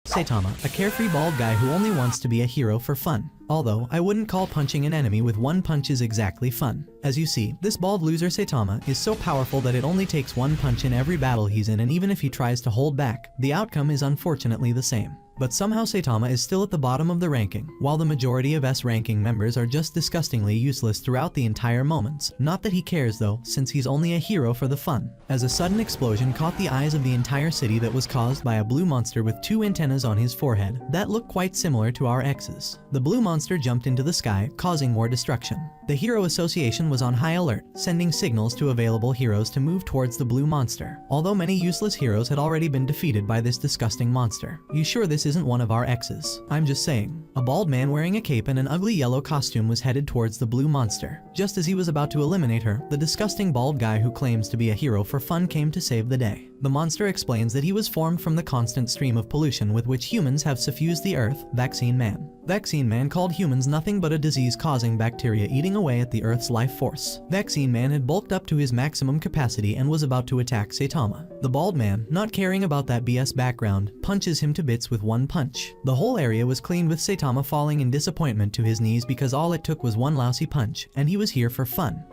Saitama, a carefree bald guy who only wants to be a hero for fun. Although, I wouldn't call punching an enemy with one punch is exactly fun. As you see, this bald loser Saitama is so powerful that it only takes one punch in every battle he's in, and even if he tries to hold back, the outcome is unfortunately the same. But somehow Saitama is still at the bottom of the ranking, while the majority of S ranking members are just disgustingly useless throughout the entire moments. Not that he cares though, since he's only a hero for the fun. As a sudden explosion caught the eyes of the entire city that was caused by a blue monster with two antennas on his forehead that looked quite similar to our X's. The blue monster jumped into the sky, causing more destruction. The Hero Association was on high alert, sending signals to available heroes to move towards the blue monster, although many useless heroes had already been defeated by this disgusting monster. You sure this isn't one of our X's? I'm just saying. A bald man wearing a cape and an ugly yellow costume was headed towards the blue monster. Just as he was about to eliminate her, the disgusting bald guy who claims to be a hero for fun came to save the day. The monster explains that he was formed from the constant stream of pollution with which humans have suffused the earth. Vaccine Man. Vaccine Man called humans nothing but a disease-causing bacteria eating away at the Earth's life force. Vaccine Man had bulked up to his maximum capacity and was about to attack Saitama. The bald man, not caring about that BS background, punches him to bits with one punch. The whole area was cleaned with Saitama falling in disappointment to his knees because all it took was one lousy punch, and he was here for fun.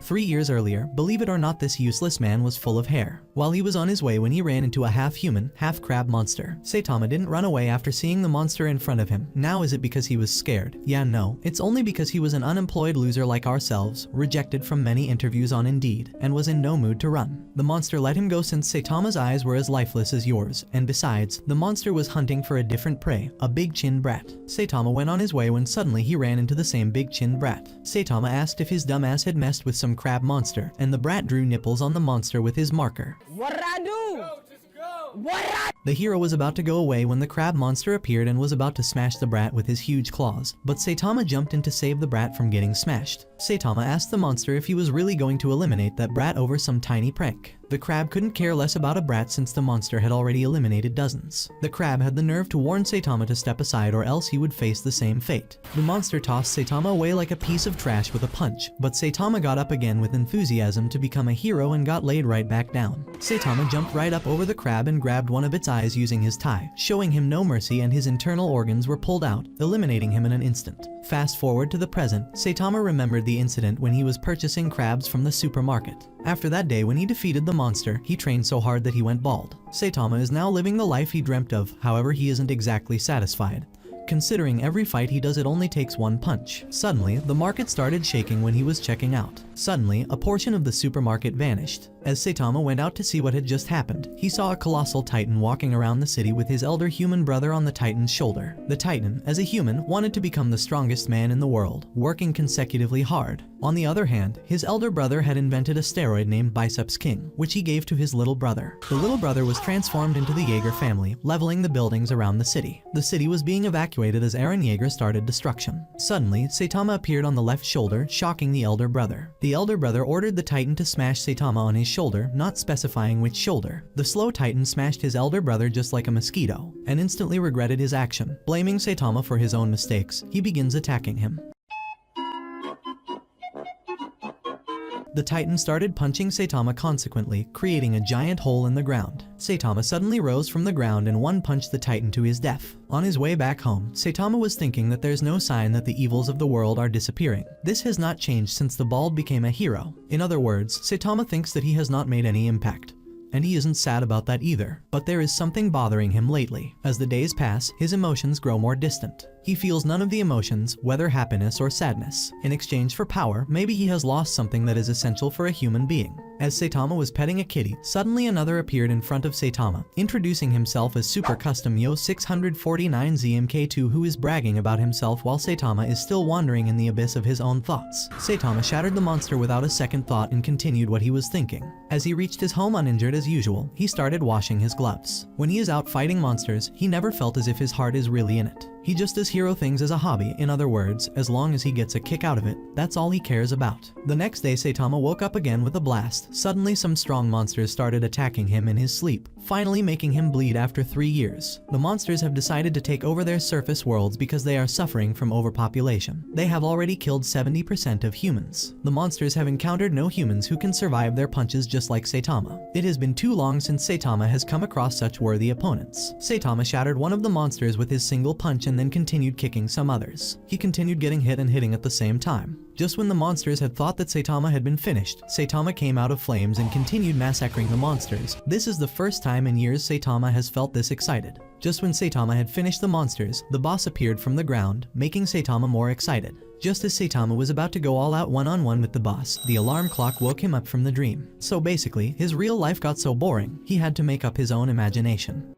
3 years earlier, believe it or not, this useless man was full of hair. While he was on his way when he ran into a half-human, half-crab monster. Saitama didn't run away after seeing the monster in front of him. Now is it because he was scared? Yeah, no. It's only because he was an unemployed loser like ourselves, rejected from many interviews on Indeed, and was in no mood to run. The monster let him go since Saitama's eyes were as lifeless as yours, and besides, the monster was hunting for a different prey, a big-chinned brat. Saitama went on his way when suddenly he ran into the same big-chinned brat. Saitama asked if his dumbass had messed with some crab monster, and the brat drew nipples on the monster with his marker. What'd I do? Go, just go. What? The hero was about to go away when the crab monster appeared and was about to smash the brat with his huge claws, but Saitama jumped in to save the brat from getting smashed. Saitama asked the monster if he was really going to eliminate that brat over some tiny prank. The crab couldn't care less about a brat since the monster had already eliminated dozens. The crab had the nerve to warn Saitama to step aside or else he would face the same fate. The monster tossed Saitama away like a piece of trash with a punch, but Saitama got up again with enthusiasm to become a hero and got laid right back down. Saitama jumped right up over the crab and grabbed one of its eyes using his tie, showing him no mercy, and his internal organs were pulled out, eliminating him in an instant. Fast forward to the present, Saitama remembered the incident when he was purchasing crabs from the supermarket. After that day when he defeated the monster, he trained so hard that he went bald. Saitama is now living the life he dreamt of, however he isn't exactly satisfied. Considering every fight he does it only takes one punch. Suddenly, the market started shaking when he was checking out. Suddenly, a portion of the supermarket vanished. As Saitama went out to see what had just happened, he saw a colossal titan walking around the city with his elder human brother on the titan's shoulder. The titan, as a human, wanted to become the strongest man in the world, working consecutively hard. On the other hand, his elder brother had invented a steroid named Biceps King, which he gave to his little brother. The little brother was transformed into the Jaeger family, leveling the buildings around the city. The city was being evacuated as Eren Jaeger started destruction. Suddenly, Saitama appeared on the left shoulder, shocking the elder brother. The elder brother ordered the titan to smash Saitama on his shoulder, not specifying which shoulder. The slow titan smashed his elder brother just like a mosquito, and instantly regretted his action. Blaming Saitama for his own mistakes, he begins attacking him. The titan started punching Saitama consequently, creating a giant hole in the ground. Saitama suddenly rose from the ground and one punched the titan to his death. On his way back home, Saitama was thinking that there's no sign that the evils of the world are disappearing. This has not changed since the bald became a hero. In other words, Saitama thinks that he has not made any impact. And he isn't sad about that either. But there is something bothering him lately. As the days pass, his emotions grow more distant. He feels none of the emotions, whether happiness or sadness. In exchange for power, maybe he has lost something that is essential for a human being. As Saitama was petting a kitty, suddenly another appeared in front of Saitama, introducing himself as Super Custom Yo 649 ZMK2, who is bragging about himself while Saitama is still wandering in the abyss of his own thoughts. Saitama shattered the monster without a second thought and continued what he was thinking. As he reached his home uninjured as usual, he started washing his gloves. When he is out fighting monsters, he never felt as if his heart is really in it. He just does hero things as a hobby. In other words, as long as he gets a kick out of it, that's all he cares about. The next day, Saitama woke up again with a blast. Suddenly, some strong monsters started attacking him in his sleep, finally making him bleed after 3 years. The monsters have decided to take over their surface worlds because they are suffering from overpopulation. They have already killed 70% of humans. The monsters have encountered no humans who can survive their punches just like Saitama. It has been too long since Saitama has come across such worthy opponents. Saitama shattered one of the monsters with his single punch and then continued kicking some others. He continued getting hit and hitting at the same time. Just when the monsters had thought that Saitama had been finished, Saitama came out of flames and continued massacring the monsters. This is the first time in years Saitama has felt this excited. Just when Saitama had finished the monsters, the boss appeared from the ground, making Saitama more excited. Just as Saitama was about to go all out one-on-one with the boss, the alarm clock woke him up from the dream. So basically, his real life got so boring, he had to make up his own imagination.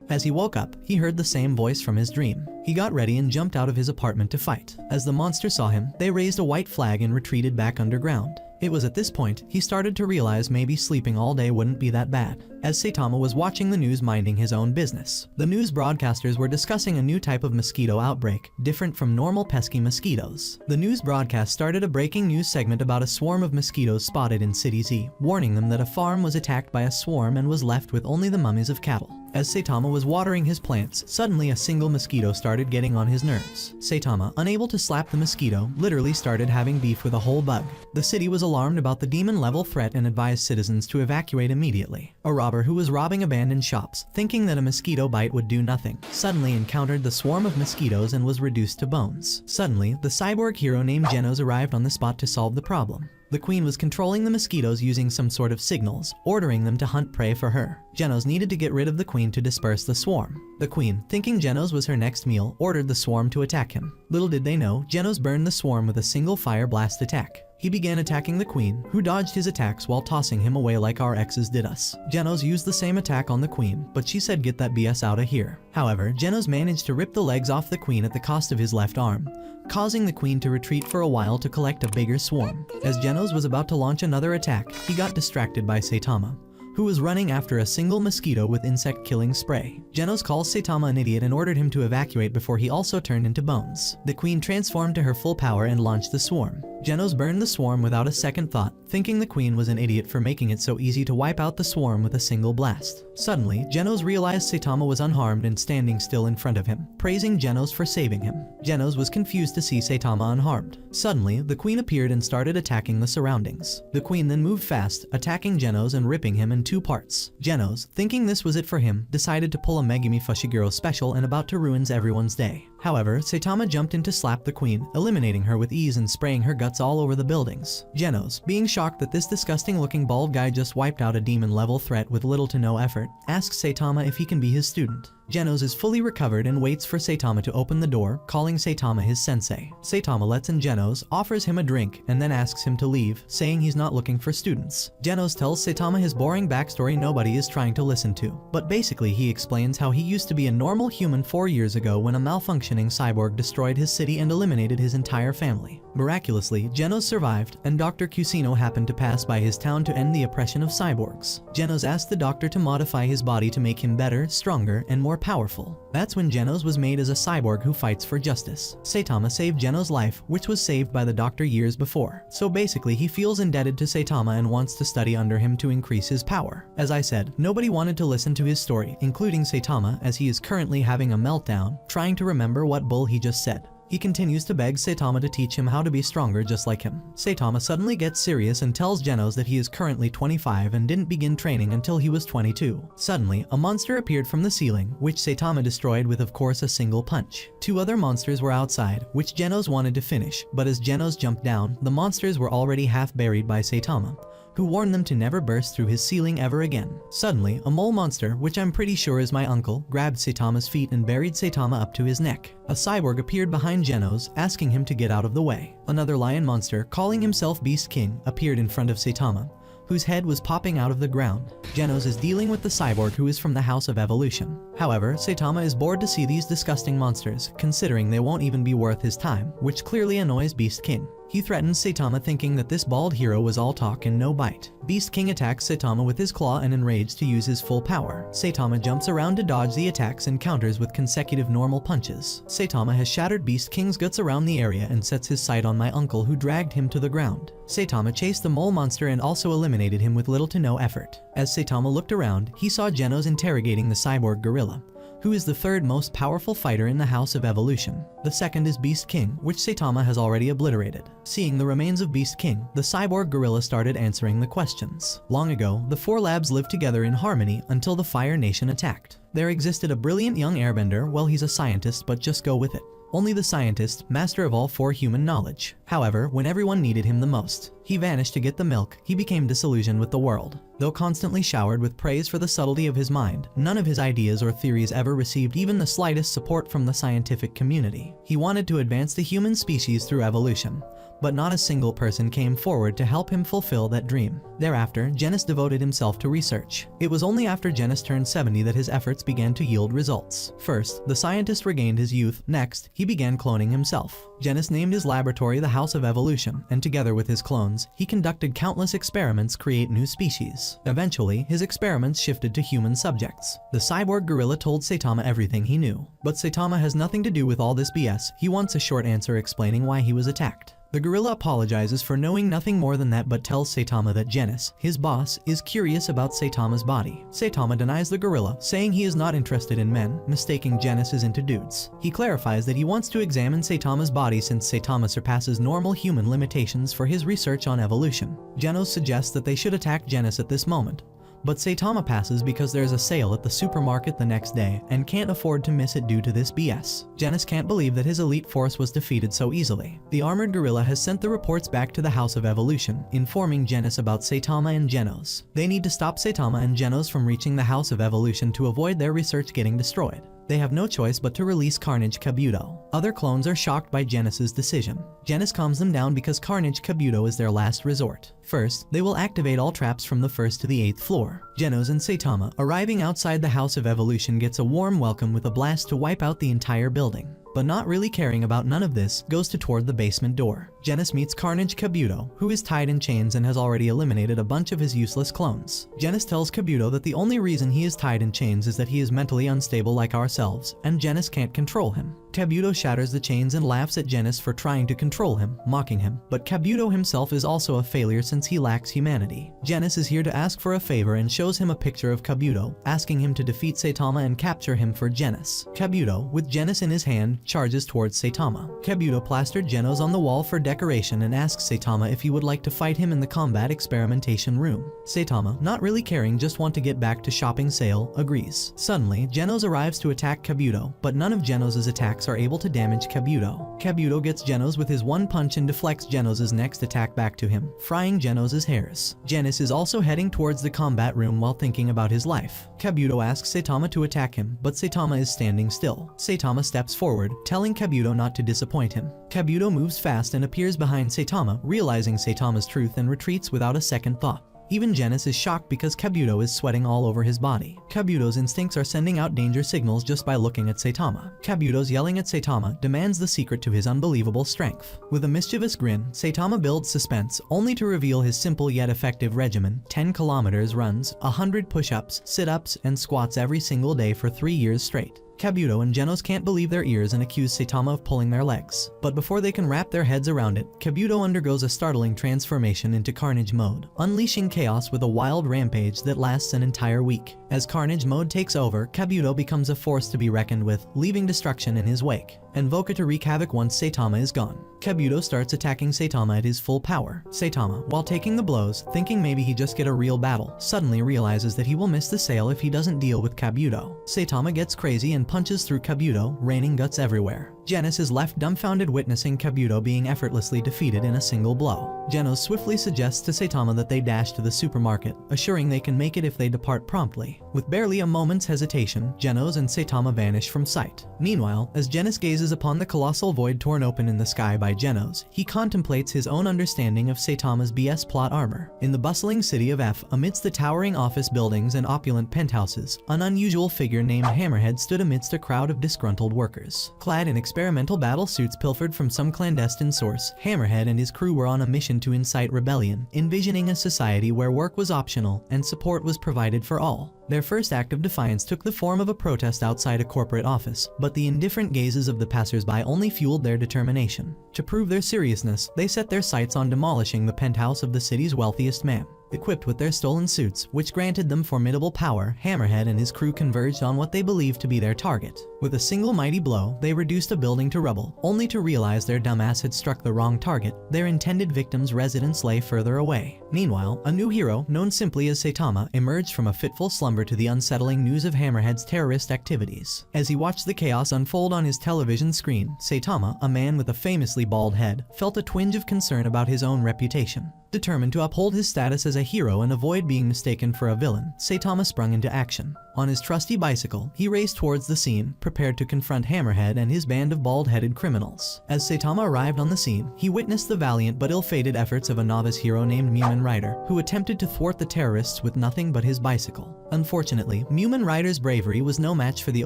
As he woke up, he heard the same voice from his dream. He got ready and jumped out of his apartment to fight. As the monster saw him, they raised a white flag and retreated back underground. It was at this point he started to realize maybe sleeping all day wouldn't be that bad, as Saitama was watching the news minding his own business. The news broadcasters were discussing a new type of mosquito outbreak, different from normal pesky mosquitoes. The news broadcast started a breaking news segment about a swarm of mosquitoes spotted in City Z, warning them that a farm was attacked by a swarm and was left with only the mummies of cattle. As Saitama was watering his plants, suddenly a single mosquito started getting on his nerves. Saitama, unable to slap the mosquito, literally started having beef with a whole bug. The city was alarmed about the demon-level threat and advised citizens to evacuate immediately. A robber who was robbing abandoned shops, thinking that a mosquito bite would do nothing, suddenly encountered the swarm of mosquitoes and was reduced to bones. Suddenly, the cyborg hero named Genos arrived on the spot to solve the problem. The queen was controlling the mosquitoes using some sort of signals, ordering them to hunt prey for her. Genos needed to get rid of the queen to disperse the swarm. The queen, thinking Genos was her next meal, ordered the swarm to attack him. Little did they know, Genos burned the swarm with a single fire blast attack. He began attacking the queen, who dodged his attacks while tossing him away like our exes did us. Genos used the same attack on the queen, but she said get that BS out of here. However, Genos managed to rip the legs off the queen at the cost of his left arm, causing the queen to retreat for a while to collect a bigger swarm. As Genos was about to launch another attack, he got distracted by Saitama, who was running after a single mosquito with insect-killing spray. Genos calls Saitama an idiot and ordered him to evacuate before he also turned into bones. The queen transformed to her full power and launched the swarm. Genos burned the swarm without a second thought, thinking the queen was an idiot for making it so easy to wipe out the swarm with a single blast. Suddenly, Genos realized Saitama was unharmed and standing still in front of him, praising Genos for saving him. Genos was confused to see Saitama unharmed. Suddenly, the queen appeared and started attacking the surroundings. The queen then moved fast, attacking Genos and ripping him in 2 parts. Genos, thinking this was it for him, decided to pull a Megumi Fushiguro special and about to ruin everyone's day. However, Saitama jumped in to slap the queen, eliminating her with ease and spraying her guts all over the buildings. Genos, being shocked that this disgusting looking bald guy just wiped out a demon level threat with little to no effort, asks Saitama if he can be his student. Genos is fully recovered and waits for Saitama to open the door, calling Saitama his sensei. Saitama lets in Genos, offers him a drink, and then asks him to leave, saying he's not looking for students. Genos tells Saitama his boring backstory nobody is trying to listen to, but basically he explains how he used to be a normal human 4 years ago when a malfunctioning cyborg destroyed his city and eliminated his entire family. Miraculously, Genos survived, and Dr. Cusino happened to pass by his town to end the oppression of cyborgs. Genos asked the doctor to modify his body to make him better, stronger, and more powerful. That's when Genos was made as a cyborg who fights for justice. Saitama saved Genos' life, which was saved by the doctor years before. So basically he feels indebted to Saitama and wants to study under him to increase his power. As I said, nobody wanted to listen to his story, including Saitama, as he is currently having a meltdown, trying to remember what bull he just said. He continues to beg Saitama to teach him how to be stronger just like him. Saitama suddenly gets serious and tells Genos that he is currently 25 and didn't begin training until he was 22. Suddenly, a monster appeared from the ceiling, which Saitama destroyed with of course a single punch. 2 other monsters were outside, which Genos wanted to finish, but as Genos jumped down, the monsters were already half buried by Saitama, who warned them to never burst through his ceiling ever again. Suddenly, a mole monster, which I'm pretty sure is my uncle, grabbed Saitama's feet and buried Saitama up to his neck. A cyborg appeared behind Genos, asking him to get out of the way. Another lion monster, calling himself Beast King, appeared in front of Saitama, whose head was popping out of the ground. Genos is dealing with the cyborg who is from the House of Evolution. However, Saitama is bored to see these disgusting monsters, considering they won't even be worth his time, which clearly annoys Beast King. He threatens Saitama, thinking that this bald hero was all talk and no bite. Beast King attacks Saitama with his claw and enraged to use his full power. Saitama jumps around to dodge the attacks and counters with consecutive normal punches. Saitama has shattered Beast King's guts around the area and sets his sight on my uncle, who dragged him to the ground. Saitama chased the mole monster and also eliminated him with little to no effort. As Saitama looked around, he saw Genos interrogating the cyborg gorilla, who is the third most powerful fighter in the House of Evolution. The second is Beast King, which Saitama has already obliterated. Seeing the remains of Beast King, the cyborg gorilla started answering the questions. Long ago, the four labs lived together in harmony until the Fire Nation attacked. There existed a brilliant young airbender. Well, he's a scientist, but just go with it. Only the scientist, master of all four human knowledge. However, when everyone needed him the most, he vanished to get the milk. He became disillusioned with the world. Though constantly showered with praise for the subtlety of his mind, none of his ideas or theories ever received even the slightest support from the scientific community. He wanted to advance the human species through evolution, but not a single person came forward to help him fulfill that dream. Thereafter, Genos devoted himself to research. It was only after Genos turned 70 that his efforts began to yield results. First, the scientist regained his youth. Next, he began cloning himself. Genos named his laboratory the House of Evolution, and together with his clones, he conducted countless experiments to create new species. Eventually, his experiments shifted to human subjects. The cyborg gorilla told Saitama everything he knew. But Saitama has nothing to do with all this BS. He wants a short answer explaining why he was attacked. The gorilla apologizes for knowing nothing more than that, but tells Saitama that Genos, his boss, is curious about Saitama's body. Saitama denies the gorilla, saying he is not interested in men, mistaking Genos into dudes. He clarifies that he wants to examine Saitama's body since Saitama surpasses normal human limitations for his research on evolution. Genos suggests that they should attack Genos at this moment, but Saitama passes because there's a sale at the supermarket the next day and can't afford to miss it due to this BS. Genos can't believe that his elite force was defeated so easily. The armored gorilla has sent the reports back to the House of Evolution, informing Genos about Saitama and Genos. They need to stop Saitama and Genos from reaching the House of Evolution to avoid their research getting destroyed. They have no choice but to release Carnage Kabuto. Other clones are shocked by Genos' decision. Genos calms them down because Carnage Kabuto is their last resort. First, they will activate all traps from the 1st to the 8th floor. Genos and Saitama, arriving outside the House of Evolution, gets a warm welcome with a blast to wipe out the entire building. But not really caring about none of this, goes toward the basement door. Genos meets Carnage Kabuto, who is tied in chains and has already eliminated a bunch of his useless clones. Genos tells Kabuto that the only reason he is tied in chains is that he is mentally unstable like ourselves, and Genos can't control him. Kabuto shatters the chains and laughs at Genos for trying to control him, mocking him. But Kabuto himself is also a failure since he lacks humanity. Genos is here to ask for a favor and shows him a picture of Kabuto, asking him to defeat Saitama and capture him for Genos. Kabuto, with Genos in his hand, charges towards Saitama. Kabuto plastered Genos on the wall for decoration and asks Saitama if he would like to fight him in the combat experimentation room. Saitama, not really caring, just want to get back to shopping sale, agrees. Suddenly, Genos arrives to attack Kabuto, but none of Genos' attacks are able to damage Kabuto. Kabuto gets Genos with his one punch and deflects Genos' next attack back to him, frying Genos' hairs. Genos is also heading towards the combat room while thinking about his life. Kabuto asks Saitama to attack him, but Saitama is standing still. Saitama steps forward, telling Kabuto not to disappoint him. Kabuto moves fast and appears behind Saitama, realizing Saitama's truth, and retreats without a second thought. Even Genos is shocked because Kabuto is sweating all over his body. Kabuto's instincts are sending out danger signals just by looking at Saitama. Kabuto's yelling at Saitama demands the secret to his unbelievable strength. With a mischievous grin, Saitama builds suspense, only to reveal his simple yet effective regimen: 10 kilometers runs, 100 push-ups, sit-ups, and squats every single day for 3 years straight. Kabuto and Genos can't believe their ears and accuse Saitama of pulling their legs. But before they can wrap their heads around it, Kabuto undergoes a startling transformation into Carnage mode, unleashing chaos with a wild rampage that lasts an entire week. As Carnage mode takes over, Kabuto becomes a force to be reckoned with, leaving destruction in his wake, and Voka to wreak havoc once Saitama is gone. Kabuto starts attacking Saitama at his full power. Saitama, while taking the blows, thinking maybe he just get a real battle, suddenly realizes that he will miss the sale if he doesn't deal with Kabuto. Saitama gets crazy and punches through Kabuto, raining guts everywhere. Genos is left dumbfounded witnessing Kabuto being effortlessly defeated in a single blow. Genos swiftly suggests to Saitama that they dash to the supermarket, assuring they can make it if they depart promptly. With barely a moment's hesitation, Genos and Saitama vanish from sight. Meanwhile, as Genos gazes upon the colossal void torn open in the sky by Genos, he contemplates his own understanding of Saitama's BS plot armor. In the bustling city of F, amidst the towering office buildings and opulent penthouses, an unusual figure named Hammerhead stood amidst a crowd of disgruntled workers. Clad in experimental battle suits pilfered from some clandestine source, Hammerhead and his crew were on a mission to incite rebellion, envisioning a society where work was optional and support was provided for all. Their first act of defiance took the form of a protest outside a corporate office, but the indifferent gazes of the passers-by only fueled their determination. To prove their seriousness, they set their sights on demolishing the penthouse of the city's wealthiest man. Equipped with their stolen suits, which granted them formidable power, Hammerhead and his crew converged on what they believed to be their target. With a single mighty blow, they reduced a building to rubble, only to realize their dumbass had struck the wrong target. Their intended victim's residence lay further away. Meanwhile, a new hero, known simply as Saitama, emerged from a fitful slumber to the unsettling news of Hammerhead's terrorist activities. As he watched the chaos unfold on his television screen, Saitama, a man with a famously bald head, felt a twinge of concern about his own reputation. Determined to uphold his status as a hero and avoid being mistaken for a villain, Saitama sprung into action. On his trusty bicycle, he raced towards the scene, prepared to confront Hammerhead and his band of bald-headed criminals. As Saitama arrived on the scene, he witnessed the valiant but ill-fated efforts of a novice hero named Mumen Rider, who attempted to thwart the terrorists with nothing but his bicycle. Unfortunately, Mumen Rider's bravery was no match for the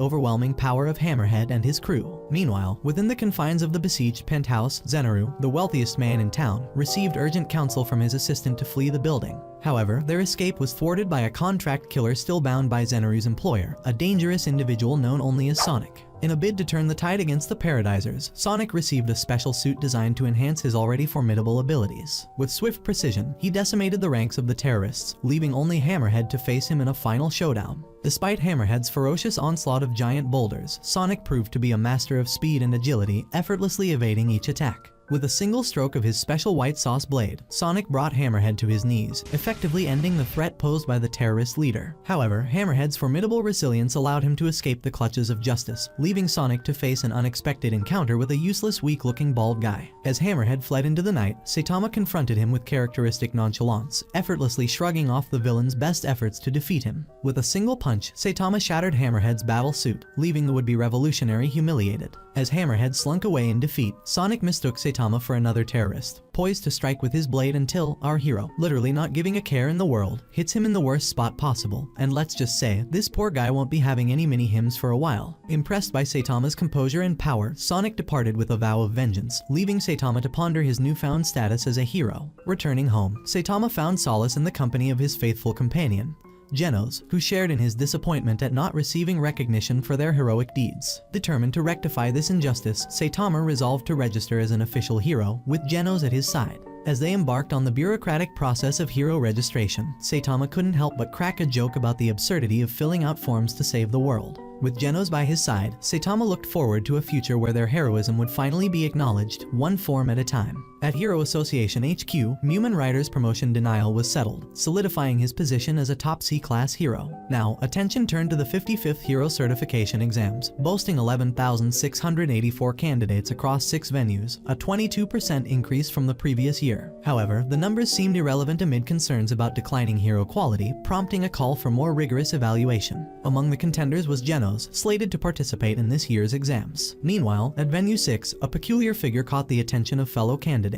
overwhelming power of Hammerhead and his crew. Meanwhile, within the confines of the besieged penthouse, Zenaru, the wealthiest man in town, received urgent counsel from his assistant to flee the building. However, their escape was thwarted by a contract killer still bound by Zenaru's employer, a dangerous individual known only as Sonic. In a bid to turn the tide against the Paradisers, Sonic received a special suit designed to enhance his already formidable abilities. With swift precision, he decimated the ranks of the terrorists, leaving only Hammerhead to face him in a final showdown. Despite Hammerhead's ferocious onslaught of giant boulders, Sonic proved to be a master of speed and agility, effortlessly evading each attack. With a single stroke of his special white sauce blade, Sonic brought Hammerhead to his knees, effectively ending the threat posed by the terrorist leader. However, Hammerhead's formidable resilience allowed him to escape the clutches of justice, leaving Sonic to face an unexpected encounter with a useless, weak-looking bald guy. As Hammerhead fled into the night, Saitama confronted him with characteristic nonchalance, effortlessly shrugging off the villain's best efforts to defeat him. With a single punch, Saitama shattered Hammerhead's battle suit, leaving the would-be revolutionary humiliated. As Hammerhead slunk away in defeat, Sonic mistook Saitama for another terrorist, poised to strike with his blade until our hero, literally not giving a care in the world, hits him in the worst spot possible. And let's just say, this poor guy won't be having any mini-hymns for a while. Impressed by Saitama's composure and power, Sonic departed with a vow of vengeance, leaving Saitama to ponder his newfound status as a hero. Returning home, Saitama found solace in the company of his faithful companion, Genos, who shared in his disappointment at not receiving recognition for their heroic deeds. Determined to rectify this injustice, Saitama resolved to register as an official hero, with Genos at his side. As they embarked on the bureaucratic process of hero registration, Saitama couldn't help but crack a joke about the absurdity of filling out forms to save the world. With Genos by his side, Saitama looked forward to a future where their heroism would finally be acknowledged, one form at a time. At Hero Association HQ, Mumen Rider's promotion denial was settled, solidifying his position as a top C-class hero. Now, attention turned to the 55th Hero Certification exams, boasting 11,684 candidates across 6 venues, a 22% increase from the previous year. However, the numbers seemed irrelevant amid concerns about declining hero quality, prompting a call for more rigorous evaluation. Among the contenders was Genos, slated to participate in this year's exams. Meanwhile, at Venue 6, a peculiar figure caught the attention of fellow candidates.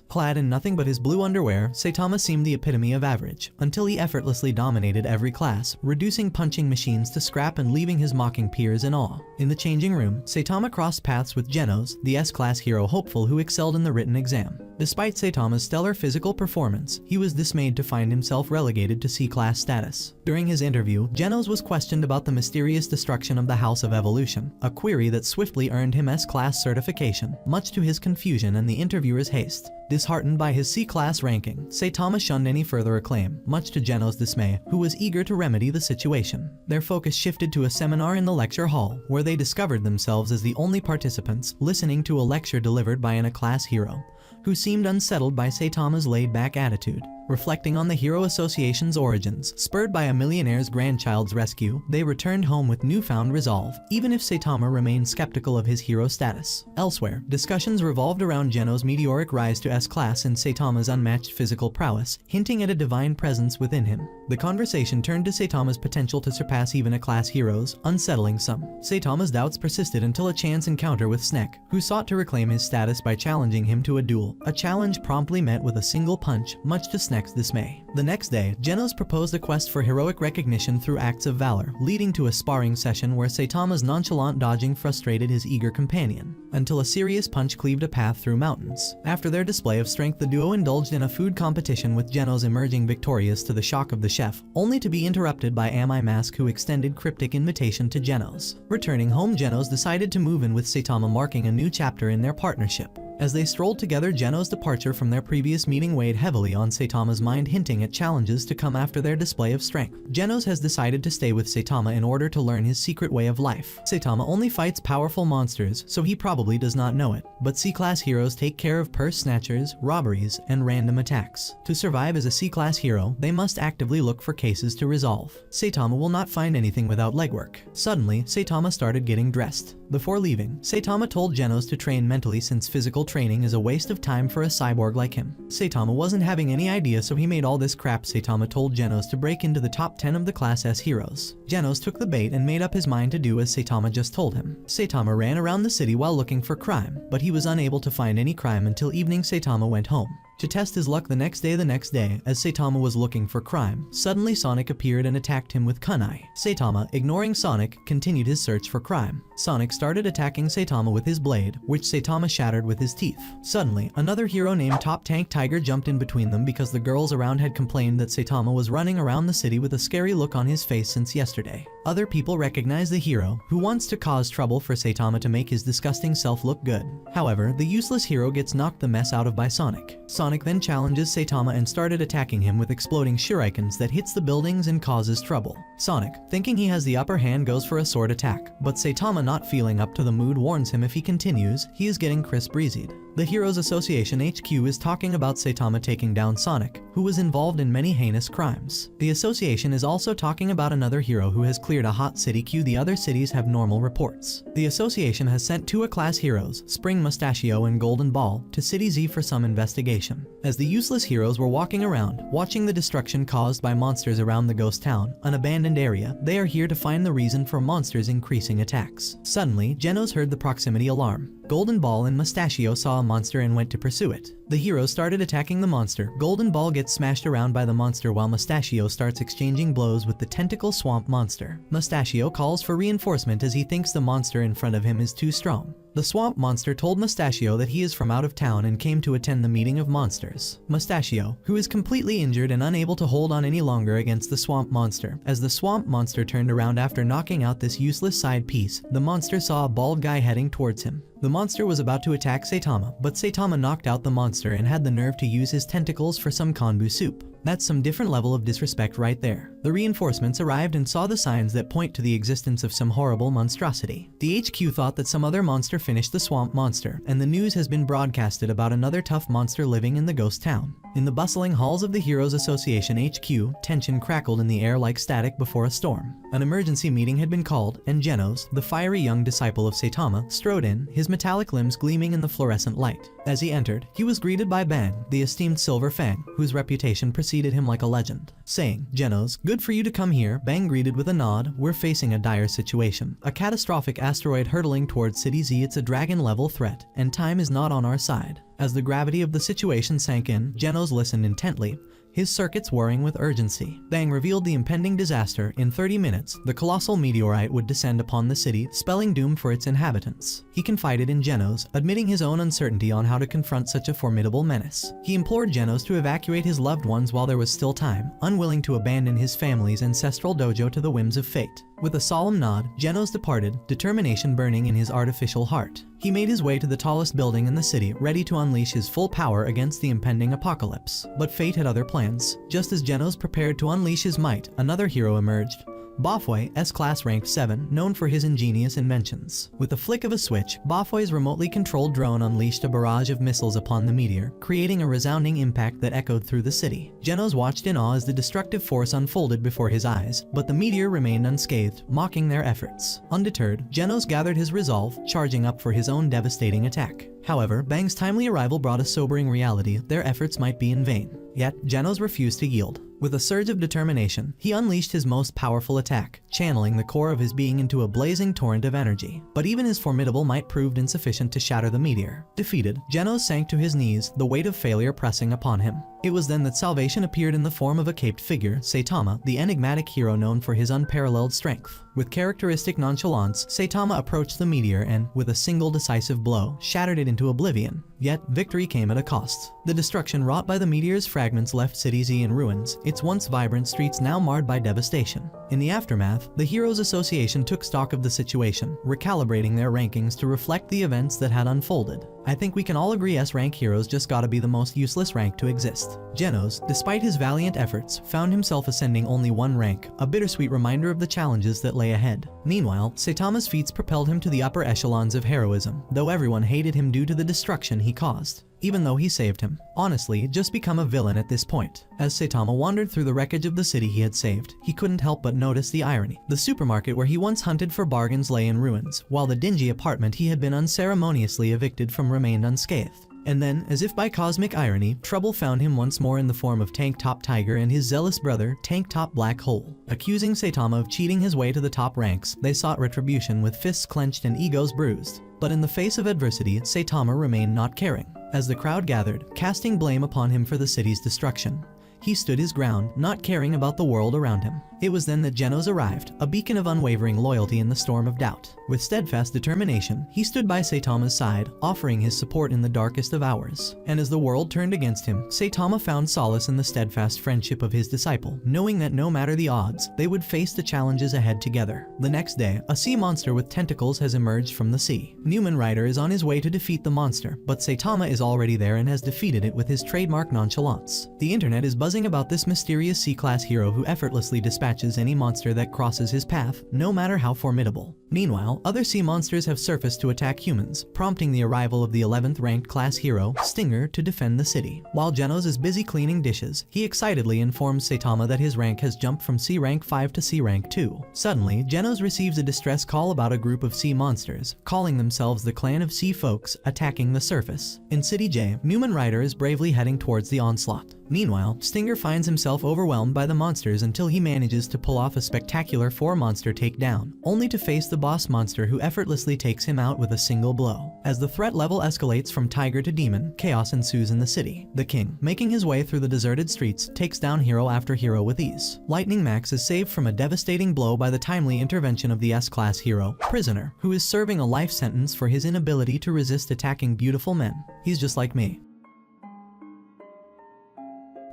Clad in nothing but his blue underwear, Saitama seemed the epitome of average, until he effortlessly dominated every class, reducing punching machines to scrap and leaving his mocking peers in awe. In the changing room, Saitama crossed paths with Genos, the S-class hero hopeful who excelled in the written exam. Despite Saitama's stellar physical performance, he was dismayed to find himself relegated to C-class status. During his interview, Genos was questioned about the mysterious destruction of the House of Evolution, a query that swiftly earned him S-class certification, much to his confusion and the interviewer's haste. Disheartened by his C-class ranking, Saitama shunned any further acclaim, much to Genos' dismay, who was eager to remedy the situation. Their focus shifted to a seminar in the lecture hall, where they discovered themselves as the only participants listening to a lecture delivered by an A-class hero, who seemed unsettled by Saitama's laid-back attitude. Reflecting on the Hero Association's origins, spurred by a millionaire's grandchild's rescue, they returned home with newfound resolve, even if Saitama remained skeptical of his hero status. Elsewhere, discussions revolved around Genos' meteoric rise to S-class and Saitama's unmatched physical prowess, hinting at a divine presence within him. The conversation turned to Saitama's potential to surpass even A-class heroes, unsettling some. Saitama's doubts persisted until a chance encounter with Snek, who sought to reclaim his status by challenging him to a duel. A challenge promptly met with a single punch, much to Snek's next dismay. The next day, Genos proposed a quest for heroic recognition through acts of valor, leading to a sparring session where Saitama's nonchalant dodging frustrated his eager companion, until a serious punch cleaved a path through mountains. After their display of strength, the duo indulged in a food competition with Genos emerging victorious to the shock of the chef, only to be interrupted by Ami Mask, who extended cryptic invitation to Genos. Returning home, Genos decided to move in with Saitama, marking a new chapter in their partnership. As they strolled together, Genos' departure from their previous meeting weighed heavily on Saitama's mind, hinting at challenges to come after their display of strength. Genos has decided to stay with Saitama in order to learn his secret way of life. Saitama only fights powerful monsters, so he probably does not know it, but C-class heroes take care of purse snatchers, robberies, and random attacks. To survive as a C-class hero, they must actively look for cases to resolve. Saitama will not find anything without legwork. Suddenly, Saitama started getting dressed. Before leaving, Saitama told Genos to train mentally, since physical training is a waste of time for a cyborg like him. Saitama wasn't having any idea, so he made all this crap. Saitama told Genos to break into the top 10 of the Class S heroes. Genos took the bait and made up his mind to do as Saitama just told him. Saitama ran around the city while looking for crime, but he was unable to find any crime until evening. Saitama went home. To test his luck the next day, as Saitama was looking for crime, suddenly Sonic appeared and attacked him with kunai. Saitama, ignoring Sonic, continued his search for crime. Sonic started attacking Saitama with his blade, which Saitama shattered with his teeth. Suddenly, another hero named Top Tank Tiger jumped in between them because the girls around had complained that Saitama was running around the city with a scary look on his face since yesterday. Other people recognize the hero, who wants to cause trouble for Saitama to make his disgusting self look good. However, the useless hero gets knocked the mess out of by Sonic. Sonic then challenges Saitama and started attacking him with exploding shurikens that hits the buildings and causes trouble. Sonic, thinking he has the upper hand, goes for a sword attack, but Saitama, not feeling up to the mood, warns him if he continues, he is getting crisp breezied. The Heroes Association HQ is talking about Saitama taking down Sonic, who was involved in many heinous crimes. The association is also talking about another hero who has cleared a hot city queue. The other cities have normal reports. The association has sent two A-class heroes, Spring Mustachio and Golden Ball, to City Z for some investigation. As the useless heroes were walking around, watching the destruction caused by monsters around the ghost town, an abandoned area, they are here to find the reason for monsters' increasing attacks. Suddenly, Genos heard the proximity alarm. Golden Ball and Mustachio saw a monster and went to pursue it. The heroes started attacking the monster. Golden Ball gets smashed around by the monster while Mustachio starts exchanging blows with the tentacle swamp monster. Mustachio calls for reinforcement as he thinks the monster in front of him is too strong. The swamp monster told Mustachio that he is from out of town and came to attend the meeting of monsters. Mustachio, who is completely injured and unable to hold on any longer against the swamp monster. As the swamp monster turned around after knocking out this useless side piece, the monster saw a bald guy heading towards him. The monster was about to attack Saitama, but Saitama knocked out the monster and had the nerve to use his tentacles for some konbu soup. That's some different level of disrespect right there. The reinforcements arrived and saw the signs that point to the existence of some horrible monstrosity. The HQ thought that some other monster finished the swamp monster, and the news has been broadcasted about another tough monster living in the ghost town. In the bustling halls of the Heroes Association HQ, tension crackled in the air like static before a storm. An emergency meeting had been called, and Genos, the fiery young disciple of Saitama, strode in, his metallic limbs gleaming in the fluorescent light. As he entered, he was greeted by Bang, the esteemed Silver Fang, whose reputation preceded him like a legend. Saying, "Genos, good for you to come here," Bang greeted with a nod. "We're facing a dire situation. A catastrophic asteroid hurtling towards City Z. It's a dragon-level threat, and time is not on our side." As the gravity of the situation sank in, Genos listened intently, his circuits whirring with urgency. Bang revealed the impending disaster. In 30 minutes, the colossal meteorite would descend upon the city, spelling doom for its inhabitants. He confided in Genos, admitting his own uncertainty on how to confront such a formidable menace. He implored Genos to evacuate his loved ones while there was still time, unwilling to abandon his family's ancestral dojo to the whims of fate. With a solemn nod, Genos departed, determination burning in his artificial heart. He made his way to the tallest building in the city, ready to unleash his full power against the impending apocalypse. But fate had other plans. Just as Genos prepared to unleash his might, another hero emerged. Bafoi, S-Class ranked 7, known for his ingenious inventions. With a flick of a switch, Bafoi's remotely controlled drone unleashed a barrage of missiles upon the meteor, creating a resounding impact that echoed through the city. Genos watched in awe as the destructive force unfolded before his eyes, but the meteor remained unscathed, mocking their efforts. Undeterred, Genos gathered his resolve, charging up for his own devastating attack. However, Bang's timely arrival brought a sobering reality: their efforts might be in vain. Yet, Genos refused to yield. With a surge of determination, he unleashed his most powerful attack, channeling the core of his being into a blazing torrent of energy. But even his formidable might proved insufficient to shatter the meteor. Defeated, Genos sank to his knees, the weight of failure pressing upon him. It was then that salvation appeared in the form of a caped figure, Saitama, the enigmatic hero known for his unparalleled strength. With characteristic nonchalance, Saitama approached the meteor and, with a single decisive blow, shattered it into oblivion. Yet, victory came at a cost. The destruction wrought by the meteor's fragments left City Z in ruins, its once vibrant streets now marred by devastation. In the aftermath, the Heroes Association took stock of the situation, recalibrating their rankings to reflect the events that had unfolded. I think we can all agree S-rank heroes just gotta be the most useless rank to exist. Genos, despite his valiant efforts, found himself ascending only one rank, a bittersweet reminder of the challenges that lay ahead. Meanwhile, Saitama's feats propelled him to the upper echelons of heroism, though everyone hated him due to the destruction he caused. Even though he saved him. Honestly, just become a villain at this point. As Saitama wandered through the wreckage of the city he had saved, he couldn't help but notice the irony. The supermarket where he once hunted for bargains lay in ruins, while the dingy apartment he had been unceremoniously evicted from remained unscathed. And then, as if by cosmic irony, trouble found him once more in the form of Tank Top Tiger and his zealous brother, Tank Top Black Hole. Accusing Saitama of cheating his way to the top ranks, they sought retribution with fists clenched and egos bruised. But in the face of adversity, Saitama remained not caring. As the crowd gathered, casting blame upon him for the city's destruction, he stood his ground, not caring about the world around him. It was then that Genos arrived, a beacon of unwavering loyalty in the storm of doubt. With steadfast determination, he stood by Saitama's side, offering his support in the darkest of hours. And as the world turned against him, Saitama found solace in the steadfast friendship of his disciple, knowing that no matter the odds, they would face the challenges ahead together. The next day, a sea monster with tentacles has emerged from the sea. Newman Rider is on his way to defeat the monster, but Saitama is already there and has defeated it with his trademark nonchalance. The internet is buzzing about this mysterious C-class hero who effortlessly dispatches any monster that crosses his path, no matter how formidable. Meanwhile, other sea monsters have surfaced to attack humans, prompting the arrival of the 11th ranked class hero, Stinger, to defend the city. While Genos is busy cleaning dishes, he excitedly informs Saitama that his rank has jumped from C rank 5 to C rank 2. Suddenly, Genos receives a distress call about a group of sea monsters, calling themselves the Clan of Sea Folks, attacking the surface. In City J, Newman Rider is bravely heading towards the onslaught. Meanwhile, Stinger finds himself overwhelmed by the monsters until he manages to pull off a spectacular 4-monster takedown, only to face the boss monster who effortlessly takes him out with a single blow. As the threat level escalates from tiger to demon, chaos ensues in the city. The king, making his way through the deserted streets, takes down hero after hero with ease. Lightning Max is saved from a devastating blow by the timely intervention of the S-class hero, Prisoner, who is serving a life sentence for his inability to resist attacking beautiful men. He's just like me.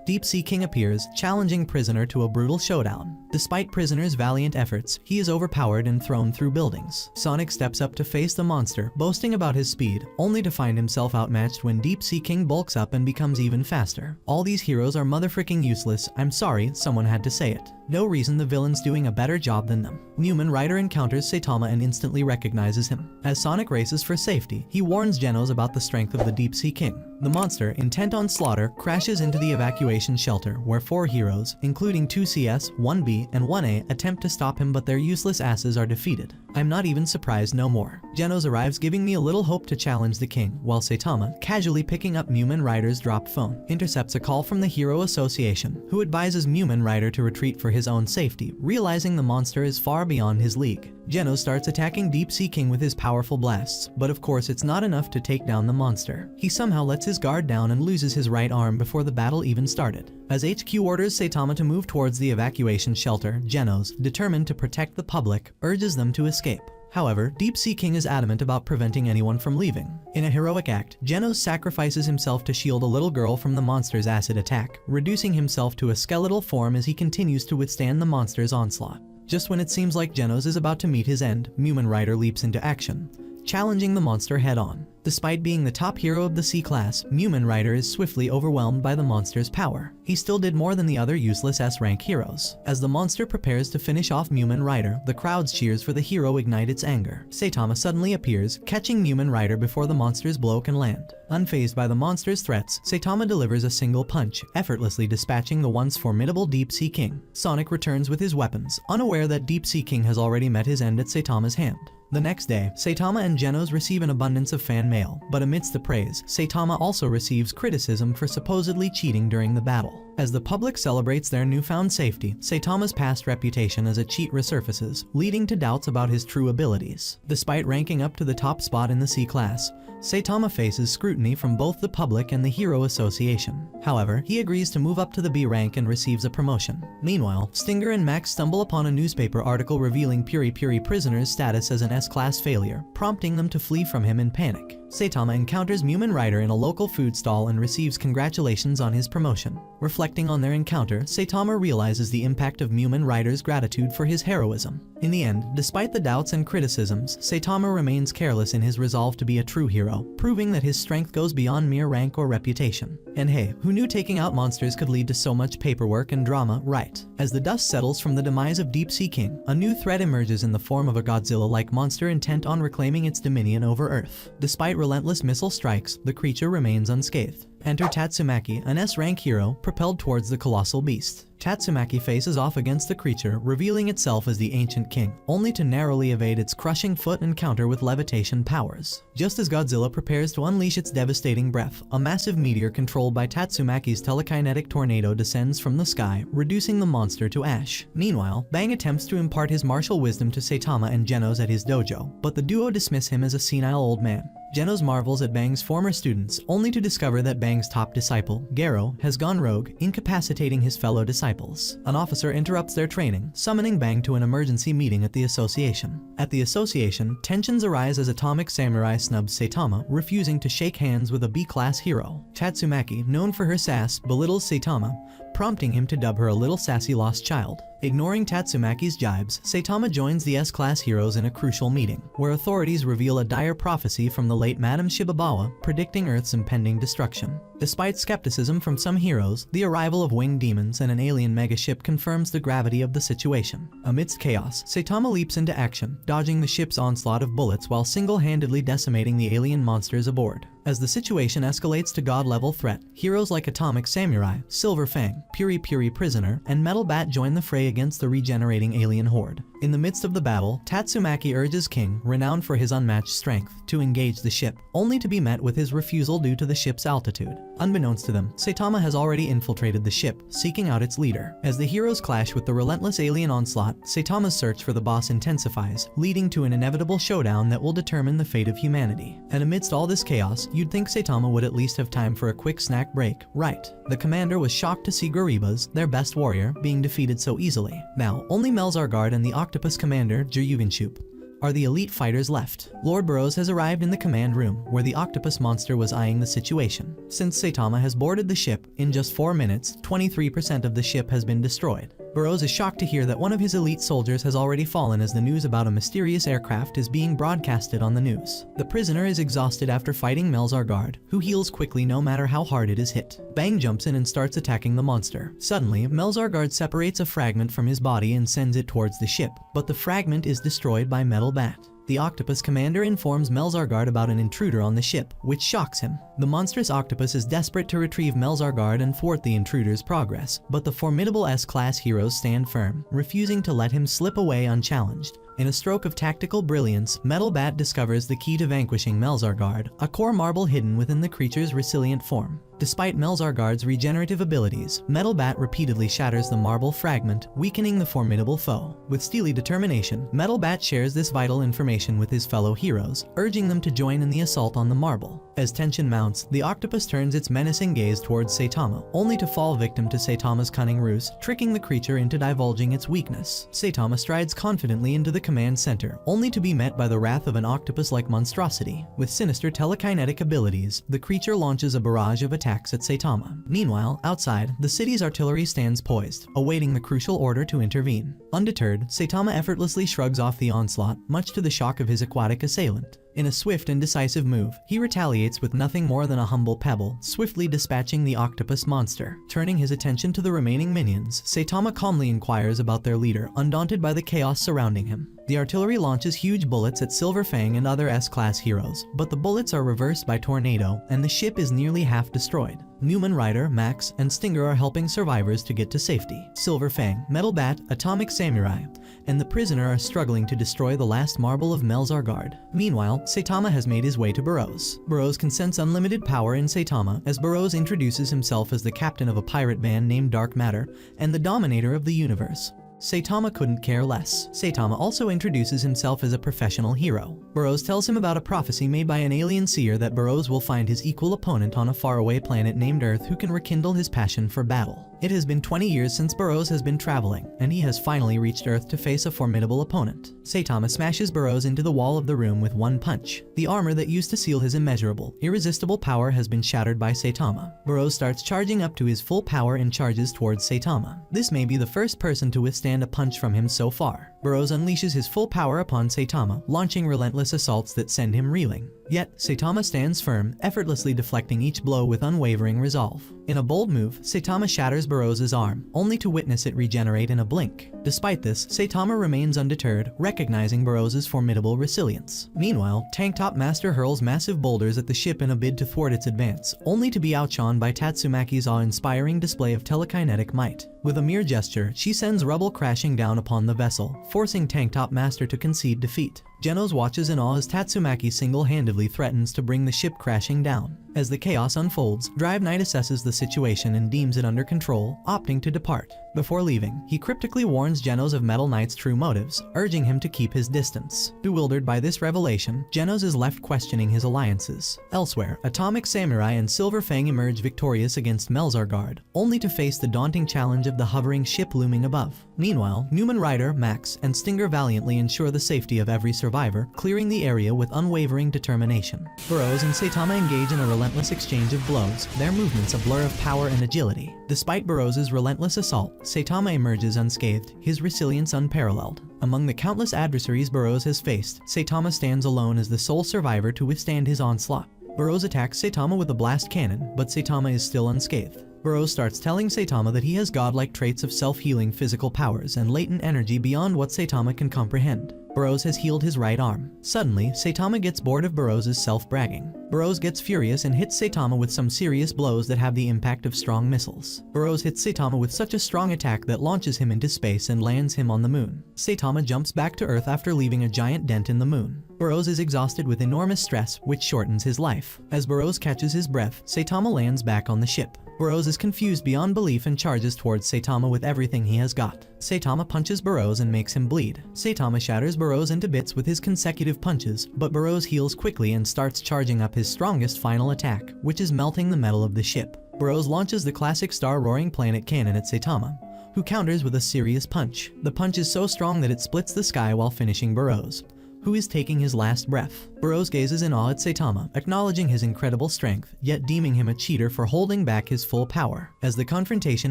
Deep Sea King appears, challenging Prisoner to a brutal showdown. Despite Prisoner's valiant efforts, he is overpowered and thrown through buildings. Sonic steps up to face the monster, boasting about his speed, only to find himself outmatched when Deep Sea King bulks up and becomes even faster. All these heroes are motherfricking useless. I'm sorry, someone had to say it. No reason the villain's doing a better job than them. Newman Rider encounters Saitama and instantly recognizes him. As Sonic races for safety, he warns Genos about the strength of the Deep Sea King. The monster, intent on slaughter, crashes into the evacuation shelter, where 4 heroes, including 2 CS, 1B, and 1A, attempt to stop him, but their useless asses are defeated. I'm not even surprised no more. Genos arrives, giving me a little hope to challenge the king, while Saitama, casually picking up Newman Rider's dropped phone, intercepts a call from the Hero Association, who advises Newman Rider to retreat for his own safety, realizing the monster is far beyond his league. Genos starts attacking Deep Sea King with his powerful blasts, but of course it's not enough to take down the monster. He somehow lets his guard down and loses his right arm before the battle even started. As HQ orders Saitama to move towards the evacuation shelter, Genos, determined to protect the public, urges them to escape. However, Deep Sea King is adamant about preventing anyone from leaving. In a heroic act, Genos sacrifices himself to shield a little girl from the monster's acid attack, reducing himself to a skeletal form as he continues to withstand the monster's onslaught. Just when it seems like Genos is about to meet his end, Newman Rider leaps into action, challenging the monster head-on. Despite being the top hero of the C-class, Newman Rider is swiftly overwhelmed by the monster's power. He still did more than the other useless S-rank heroes. As the monster prepares to finish off Newman Rider, the crowd's cheers for the hero ignite its anger. Saitama suddenly appears, catching Newman Rider before the monster's blow can land. Unfazed by the monster's threats, Saitama delivers a single punch, effortlessly dispatching the once formidable Deep Sea King. Sonic returns with his weapons, unaware that Deep Sea King has already met his end at Saitama's hand. The next day, Saitama and Genos receive an abundance of fan mail, but amidst the praise, Saitama also receives criticism for supposedly cheating during the battle. As the public celebrates their newfound safety, Saitama's past reputation as a cheat resurfaces, leading to doubts about his true abilities. Despite ranking up to the top spot in the C class, Saitama faces scrutiny from both the public and the Hero Association. However, he agrees to move up to the B rank and receives a promotion. Meanwhile, Stinger and Max stumble upon a newspaper article revealing Puri Puri prisoner's status as an S-class failure, prompting them to flee from him in panic. Saitama encounters Mumen Rider in a local food stall and receives congratulations on his promotion. Reflecting on their encounter, Saitama realizes the impact of Mumen Rider's gratitude for his heroism. In the end, despite the doubts and criticisms, Saitama remains careless in his resolve to be a true hero, proving that his strength goes beyond mere rank or reputation. And hey, who knew taking out monsters could lead to so much paperwork and drama, right? As the dust settles from the demise of Deep Sea King, a new threat emerges in the form of a Godzilla-like monster intent on reclaiming its dominion over Earth. Despite relentless missile strikes, the creature remains unscathed. Enter Tatsumaki, an S-rank hero, propelled towards the colossal beast. Tatsumaki faces off against the creature, revealing itself as the Ancient King, only to narrowly evade its crushing foot and counter with levitation powers. Just as Godzilla prepares to unleash its devastating breath, a massive meteor controlled by Tatsumaki's telekinetic tornado descends from the sky, reducing the monster to ash. Meanwhile, Bang attempts to impart his martial wisdom to Saitama and Genos at his dojo, but the duo dismiss him as a senile old man. Genos marvels at Bang's former students, only to discover that Bang's top disciple, Garo, has gone rogue, incapacitating his fellow disciples. An officer interrupts their training, summoning Bang to an emergency meeting at the association. At the association, tensions arise as Atomic Samurai snubs Saitama, refusing to shake hands with a B-class hero. Tatsumaki, known for her sass, belittles Saitama, prompting him to dub her a little sassy lost child. Ignoring Tatsumaki's jibes, Saitama joins the S-class heroes in a crucial meeting, where authorities reveal a dire prophecy from the late Madame Shibabawa predicting Earth's impending destruction. Despite skepticism from some heroes, the arrival of winged demons and an alien megaship confirms the gravity of the situation. Amidst chaos, Saitama leaps into action, dodging the ship's onslaught of bullets while single-handedly decimating the alien monsters aboard. As the situation escalates to god-level threat, heroes like Atomic Samurai, Silver Fang, Puri Puri Prisoner, and Metal Bat join the fray against the regenerating alien horde. In the midst of the battle, Tatsumaki urges King, renowned for his unmatched strength, to engage the ship, only to be met with his refusal due to the ship's altitude. Unbeknownst to them, Saitama has already infiltrated the ship, seeking out its leader. As the heroes clash with the relentless alien onslaught, Saitama's search for the boss intensifies, leading to an inevitable showdown that will determine the fate of humanity. And amidst all this chaos, you'd think Saitama would at least have time for a quick snack break, right? The commander was shocked to see Garibas, their best warrior, being defeated so easily. Now, only Melzargard and the Octopus commander, Juryuvinshup, are the elite fighters left. Lord Burroughs has arrived in the command room, where the octopus monster was eyeing the situation. Since Saitama has boarded the ship, in just 4 minutes, 23% of the ship has been destroyed. Burroughs is shocked to hear that one of his elite soldiers has already fallen as the news about a mysterious aircraft is being broadcasted on the news. The prisoner is exhausted after fighting Melzargard, who heals quickly no matter how hard it is hit. Bang jumps in and starts attacking the monster. Suddenly, Melzargard separates a fragment from his body and sends it towards the ship, but the fragment is destroyed by Metal Bat. The octopus commander informs Melzargard about an intruder on the ship, which shocks him. The monstrous octopus is desperate to retrieve Melzargard and thwart the intruder's progress, but the formidable S-class heroes stand firm, refusing to let him slip away unchallenged. In a stroke of tactical brilliance, Metal Bat discovers the key to vanquishing Melzargard, a core marble hidden within the creature's resilient form. Despite Melzargard's regenerative abilities, Metal Bat repeatedly shatters the marble fragment, weakening the formidable foe. With steely determination, Metal Bat shares this vital information with his fellow heroes, urging them to join in the assault on the marble. As tension mounts, the octopus turns its menacing gaze towards Saitama, only to fall victim to Saitama's cunning ruse, tricking the creature into divulging its weakness. Saitama strides confidently into the command center, only to be met by the wrath of an octopus-like monstrosity. With sinister telekinetic abilities, the creature launches a barrage of attacks at Saitama. Meanwhile, outside, the city's artillery stands poised, awaiting the crucial order to intervene. Undeterred, Saitama effortlessly shrugs off the onslaught, much to the shock of his aquatic assailant. In a swift and decisive move, he retaliates with nothing more than a humble pebble, swiftly dispatching the octopus monster. Turning his attention to the remaining minions, Saitama calmly inquires about their leader, undaunted by the chaos surrounding him. The artillery launches huge bullets at Silver Fang and other S-class heroes, but the bullets are reversed by Tornado, and the ship is nearly half destroyed. Mumen Rider, Max, and Stinger are helping survivors to get to safety. Silver Fang, Metal Bat, Atomic Samurai, and the prisoner are struggling to destroy the last marble of Melzargard. Meanwhile, Saitama has made his way to Burroughs. Burroughs can sense unlimited power in Saitama as Burroughs introduces himself as the captain of a pirate band named Dark Matter and the dominator of the universe. Saitama couldn't care less. Saitama also introduces himself as a professional hero. Burroughs tells him about a prophecy made by an alien seer that Burroughs will find his equal opponent on a faraway planet named Earth who can rekindle his passion for battle. It has been 20 years since Burroughs has been traveling, and he has finally reached Earth to face a formidable opponent. Saitama smashes Burroughs into the wall of the room with one punch. The armor that used to seal his immeasurable, irresistible power has been shattered by Saitama. Burroughs starts charging up to his full power and charges towards Saitama. This may be the first person to withstand a punch from him so far. Burroughs unleashes his full power upon Saitama, launching relentless assaults that send him reeling. Yet, Saitama stands firm, effortlessly deflecting each blow with unwavering resolve. In a bold move, Saitama shatters Burroughs' arm, only to witness it regenerate in a blink. Despite this, Saitama remains undeterred, recognizing Burroughs' formidable resilience. Meanwhile, Tank Top Master hurls massive boulders at the ship in a bid to thwart its advance, only to be outshone by Tatsumaki's awe-inspiring display of telekinetic might. With a mere gesture, she sends rubble crashing down upon the vessel, forcing Tank Top Master to concede defeat. Genos watches in awe as Tatsumaki single-handedly threatens to bring the ship crashing down. As the chaos unfolds, Drive Knight assesses the situation and deems it under control, opting to depart. Before leaving, he cryptically warns Genos of Metal Knight's true motives, urging him to keep his distance. Bewildered by this revelation, Genos is left questioning his alliances. Elsewhere, Atomic Samurai and Silver Fang emerge victorious against Melzargard, only to face the daunting challenge of the hovering ship looming above. Meanwhile, Newman Rider, Max, and Stinger valiantly ensure the safety of every survivor, clearing the area with unwavering determination. Burroughs and Saitama engage in a relentless exchange of blows, their movements a blur of power and agility. Despite Burroughs' relentless assault, Saitama emerges unscathed, his resilience unparalleled. Among the countless adversaries Burroughs has faced, Saitama stands alone as the sole survivor to withstand his onslaught. Burroughs attacks Saitama with a blast cannon, but Saitama is still unscathed. Burroughs starts telling Saitama that he has godlike traits of self-healing physical powers and latent energy beyond what Saitama can comprehend. Burroughs has healed his right arm. Suddenly, Saitama gets bored of Burroughs' self-bragging. Burroughs gets furious and hits Saitama with some serious blows that have the impact of strong missiles. Burroughs hits Saitama with such a strong attack that launches him into space and lands him on the moon. Saitama jumps back to Earth after leaving a giant dent in the moon. Burroughs is exhausted with enormous stress, which shortens his life. As Burroughs catches his breath, Saitama lands back on the ship. Burroughs is confused beyond belief and charges towards Saitama with everything he has got. Saitama punches Burroughs and makes him bleed. Saitama shatters Burroughs into bits with his consecutive punches, but Burroughs heals quickly and starts charging up his strongest final attack, which is melting the metal of the ship. Burroughs launches the classic star-roaring planet cannon at Saitama, who counters with a serious punch. The punch is so strong that it splits the sky while finishing Burroughs, who is taking his last breath. Burroughs gazes in awe at Saitama, acknowledging his incredible strength, yet deeming him a cheater for holding back his full power. As the confrontation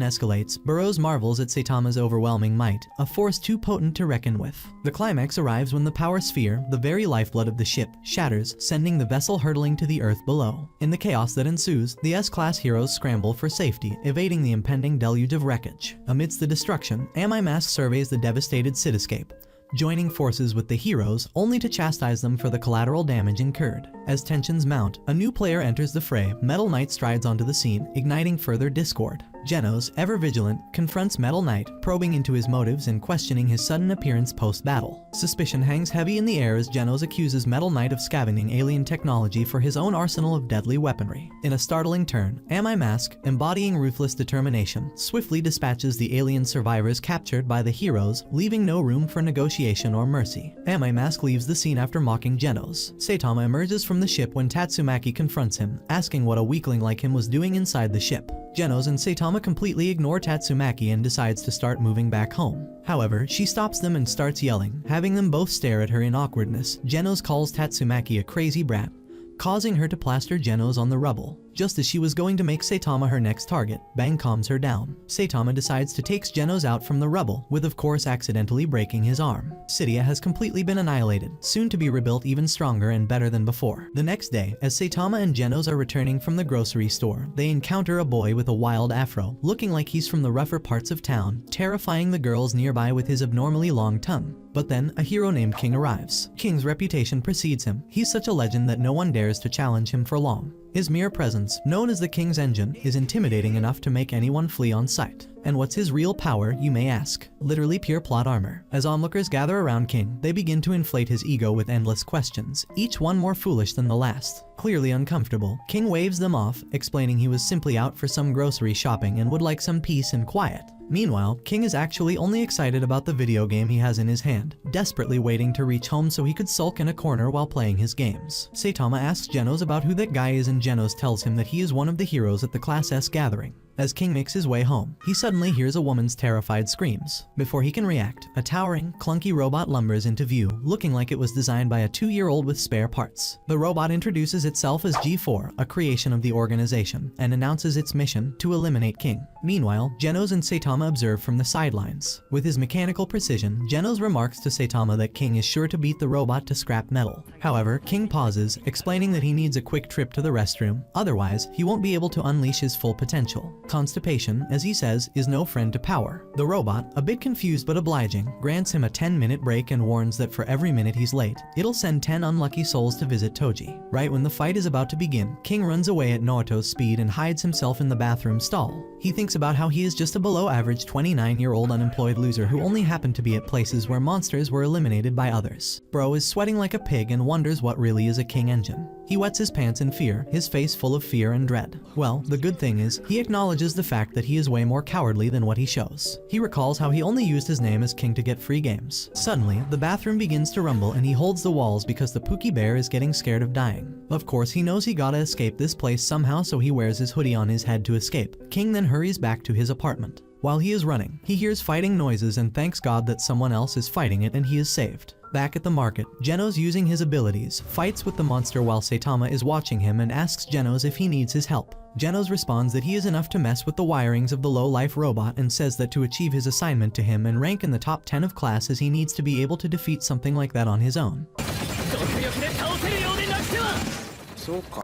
escalates, Burroughs marvels at Saitama's overwhelming might, a force too potent to reckon with. The climax arrives when the power sphere, the very lifeblood of the ship, shatters, sending the vessel hurtling to the earth below. In the chaos that ensues, the S-class heroes scramble for safety, evading the impending deluge of wreckage. Amidst the destruction, Ami Mask surveys the devastated cityscape, joining forces with the heroes only to chastise them for the collateral damage incurred. As tensions mount, a new player enters the fray. Metal Knight strides onto the scene, igniting further discord. Genos, ever vigilant, confronts Metal Knight, probing into his motives and questioning his sudden appearance post-battle. Suspicion hangs heavy in the air as Genos accuses Metal Knight of scavenging alien technology for his own arsenal of deadly weaponry. In a startling turn, Ami Mask, embodying ruthless determination, swiftly dispatches the alien survivors captured by the heroes, leaving no room for negotiation or mercy. Ami Mask leaves the scene after mocking Genos. Saitama emerges from the ship when Tatsumaki confronts him, asking what a weakling like him was doing inside the ship. Genos and Saitama completely ignore Tatsumaki and decides to start moving back home. However, she stops them and starts yelling, having them both stare at her in awkwardness. Genos calls Tatsumaki a crazy brat, causing her to plaster Genos on the rubble. Just as she was going to make Saitama her next target, Bang calms her down. Saitama decides to take Genos out from the rubble, with of course accidentally breaking his arm. Cydia has completely been annihilated, soon to be rebuilt even stronger and better than before. The next day, as Saitama and Genos are returning from the grocery store, they encounter a boy with a wild afro, looking like he's from the rougher parts of town, terrifying the girls nearby with his abnormally long tongue. But then, a hero named King arrives. King's reputation precedes him. He's such a legend that no one dares to challenge him for long. His mere presence, known as the King's Engine, is intimidating enough to make anyone flee on sight. And what's his real power, you may ask? Literally pure plot armor. As onlookers gather around King, they begin to inflate his ego with endless questions, each one more foolish than the last. Clearly uncomfortable, King waves them off, explaining he was simply out for some grocery shopping and would like some peace and quiet. Meanwhile, King is actually only excited about the video game he has in his hand, desperately waiting to reach home so he could sulk in a corner while playing his games. Saitama asks Genos about who that guy is and Genos tells him that he is one of the heroes at the Class S gathering. As King makes his way home, he suddenly hears a woman's terrified screams. Before he can react, a towering, clunky robot lumbers into view, looking like it was designed by a 2-year-old with spare parts. The robot introduces itself as G4, a creation of the organization, and announces its mission to eliminate King. Meanwhile, Genos and Saitama observe from the sidelines. With his mechanical precision, Genos remarks to Saitama that King is sure to beat the robot to scrap metal. However, King pauses, explaining that he needs a quick trip to the restroom, otherwise he won't be able to unleash his full potential. Constipation, as he says, is no friend to power. The robot, a bit confused but obliging, grants him a 10-minute break and warns that for every minute he's late, it'll send 10 unlucky souls to visit Toji. Right when the fight is about to begin, King runs away at Naoto's speed and hides himself in the bathroom stall. He thinks about how he is just a below-average 29-year-old unemployed loser who only happened to be at places where monsters were eliminated by others. Bro is sweating like a pig and wonders what really is a King engine. He wets his pants in fear, his face full of fear and dread. Well, the good thing is, he acknowledges the fact that he is way more cowardly than what he shows. He recalls how he only used his name as King to get free games. Suddenly, the bathroom begins to rumble and he holds the walls because the Pookie Bear is getting scared of dying. Of course, he knows he gotta escape this place somehow, so he wears his hoodie on his head to escape. King then hurries back to his apartment. While he is running, he hears fighting noises and thanks God that someone else is fighting it and he is saved. Back at the market, Genos, using his abilities, fights with the monster while Saitama is watching him and asks Genos if he needs his help. Genos responds that he is enough to mess with the wirings of the low-life robot and says that to achieve his assignment to him and rank in the top 10 of classes, he needs to be able to defeat something like that on his own.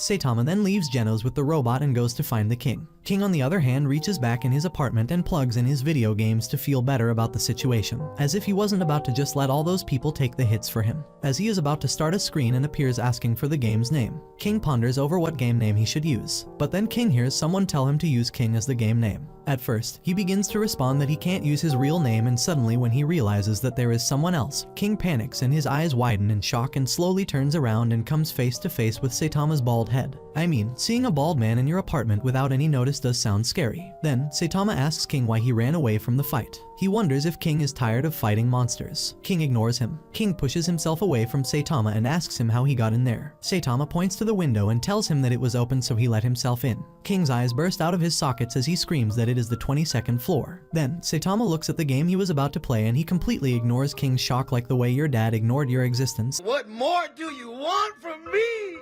Saitama then leaves Genos with the robot and goes to find the King. King, on the other hand, reaches back in his apartment and plugs in his video games to feel better about the situation, as if he wasn't about to just let all those people take the hits for him. As he is about to start a screen and appears asking for the game's name, King ponders over what game name he should use. But then King hears someone tell him to use King as the game name. At first, he begins to respond that he can't use his real name, and suddenly when he realizes that there is someone else, King panics and his eyes widen in shock and slowly turns around and comes face to face with Saitama's bald head. I mean, seeing a bald man in your apartment without any notice does sound scary. Then, Saitama asks King why he ran away from the fight. He wonders if King is tired of fighting monsters. King ignores him. King pushes himself away from Saitama and asks him how he got in there. Saitama points to the window and tells him that it was open, so he let himself in. King's eyes burst out of his sockets as he screams that it is the 22nd floor. Then, Saitama looks at the game he was about to play and he completely ignores King's shock, like the way your dad ignored your existence. What more do you want from me?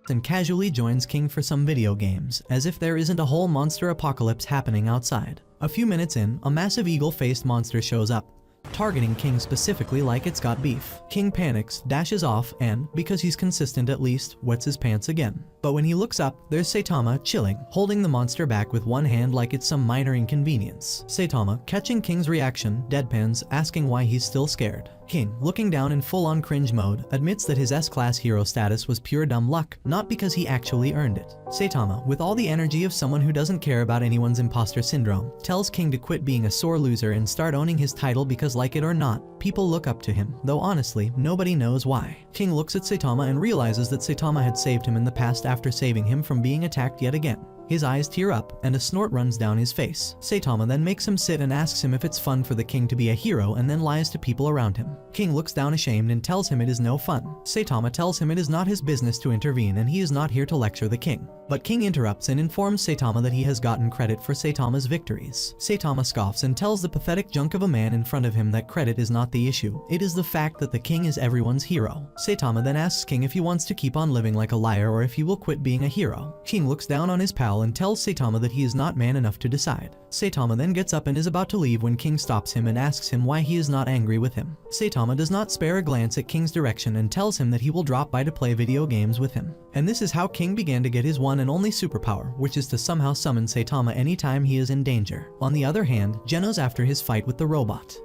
And casually joins King for some video games, as if there isn't a whole monster apocalypse happening outside. A few minutes in, a massive eagle-faced monster shows up, targeting King specifically like it's got beef. King panics, dashes off, and, because he's consistent at least, wets his pants again. But when he looks up, there's Saitama chilling, holding the monster back with one hand like it's some minor inconvenience. Saitama, catching King's reaction, deadpans, asking why he's still scared. King, looking down in full-on cringe mode, admits that his S-class hero status was pure dumb luck, not because he actually earned it. Saitama, with all the energy of someone who doesn't care about anyone's imposter syndrome, tells King to quit being a sore loser and start owning his title because, like it or not, people look up to him, though honestly, nobody knows why. King looks at Saitama and realizes that Saitama had saved him in the past after saving him from being attacked yet again. His eyes tear up, and a snort runs down his face. Saitama then makes him sit and asks him if it's fun for the King to be a hero, and then lies to people around him. King looks down ashamed and tells him it is no fun. Saitama tells him it is not his business to intervene and he is not here to lecture the King. But King interrupts and informs Saitama that he has gotten credit for Saitama's victories. Saitama scoffs and tells the pathetic junk of a man in front of him that credit is not the issue, it is the fact that the King is everyone's hero. Saitama then asks King if he wants to keep on living like a liar or if he will quit being a hero. King looks down on his pal and tells Saitama that he is not man enough to decide. Saitama then gets up and is about to leave when King stops him and asks him why he is not angry with him. Saitama does not spare a glance at King's direction and tells him that he will drop by to play video games with him. And this is how King began to get his one and only superpower, which is to somehow summon Saitama anytime he is in danger. On the other hand, Genos, after his fight with the robot,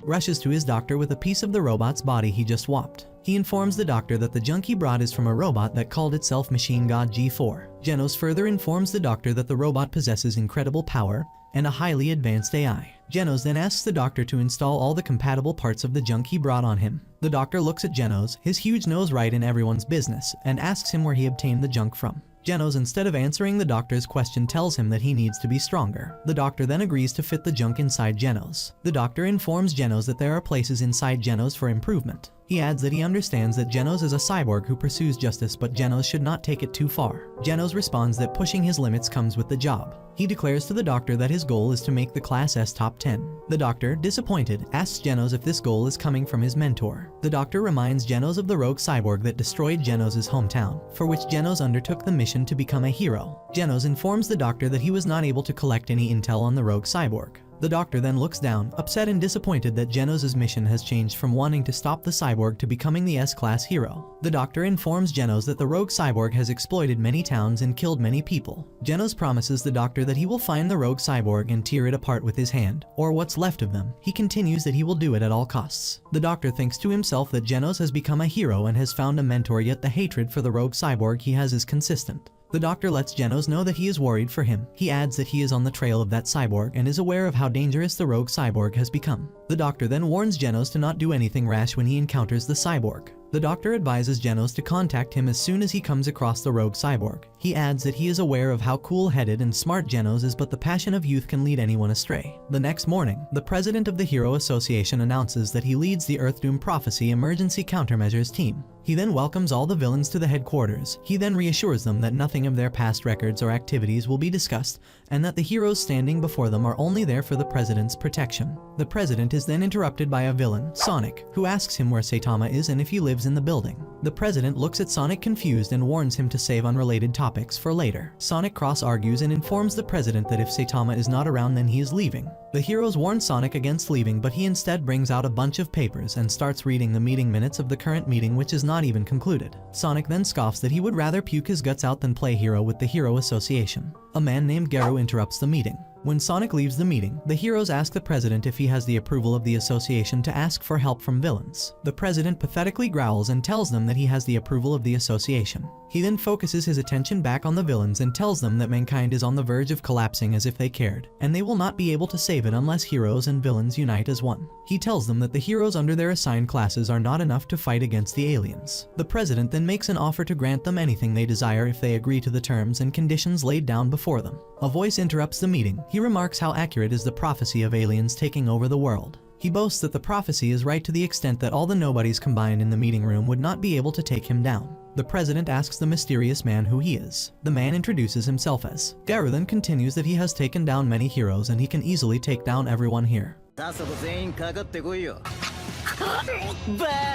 rushes to his doctor with a piece of the robot's body he just swapped. He informs the doctor that the junk he brought is from a robot that called itself Machine God G4. Genos further informs the doctor that the robot possesses incredible power and a highly advanced AI. Genos then asks the doctor to install all the compatible parts of the junk he brought on him. The doctor looks at Genos, his huge nose right in everyone's business, and asks him where he obtained the junk from. Genos, instead of answering the doctor's question, tells him that he needs to be stronger. The doctor then agrees to fit the junk inside Genos. The doctor informs Genos that there are places inside Genos for improvement. He adds that he understands that Genos is a cyborg who pursues justice, but Genos should not take it too far. Genos responds that pushing his limits comes with the job. He declares to the doctor that his goal is to make the Class S top 10. The doctor, disappointed, asks Genos if this goal is coming from his mentor. The doctor reminds Genos of the rogue cyborg that destroyed Genos' hometown, for which Genos undertook the mission to become a hero. Genos informs the doctor that he was not able to collect any intel on the rogue cyborg. The doctor then looks down, upset and disappointed that Genos' mission has changed from wanting to stop the cyborg to becoming the S-class hero. The doctor informs Genos that the rogue cyborg has exploited many towns and killed many people. Genos promises the doctor that he will find the rogue cyborg and tear it apart with his hand, or what's left of them. He continues that he will do it at all costs. The doctor thinks to himself that Genos has become a hero and has found a mentor, yet the hatred for the rogue cyborg he has is consistent. The doctor lets Genos know that he is worried for him. He adds that he is on the trail of that cyborg and is aware of how dangerous the rogue cyborg has become. The doctor then warns Genos to not do anything rash when he encounters the cyborg. The doctor advises Genos to contact him as soon as he comes across the rogue cyborg. He adds that he is aware of how cool-headed and smart Genos is, but the passion of youth can lead anyone astray. The next morning, the president of the Hero Association announces that he leads the Earthdoom Prophecy Emergency Countermeasures team. He then welcomes all the villains to the headquarters. He then reassures them that nothing of their past records or activities will be discussed, and that the heroes standing before them are only there for the president's protection. The president is then interrupted by a villain, Sonic, who asks him where Saitama is and if he lives in the building. The president looks at Sonic confused and warns him to save unrelated topics for later. Sonic cross-argues and informs the president that if Saitama is not around, then he is leaving. The heroes warn Sonic against leaving, but he instead brings out a bunch of papers and starts reading the meeting minutes of the current meeting, which is not even concluded. Sonic then scoffs that he would rather puke his guts out than play hero with the Hero Association. A man named Garu interrupts the meeting. When Sonic leaves the meeting, the heroes ask the president if he has the approval of the association to ask for help from villains. The president pathetically growls and tells them that he has the approval of the association. He then focuses his attention back on the villains and tells them that mankind is on the verge of collapsing as if they cared, and they will not be able to save it unless heroes and villains unite as one. He tells them that the heroes under their assigned classes are not enough to fight against the aliens. The president then makes an offer to grant them anything they desire if they agree to the terms and conditions laid down before them. A voice interrupts the meeting. He remarks how accurate is the prophecy of aliens taking over the world. He boasts that the prophecy is right to the extent that all the nobodies combined in the meeting room would not be able to take him down. The president asks the mysterious man who he is. The man introduces himself as Garu, then continues that he has taken down many heroes and he can easily take down everyone here.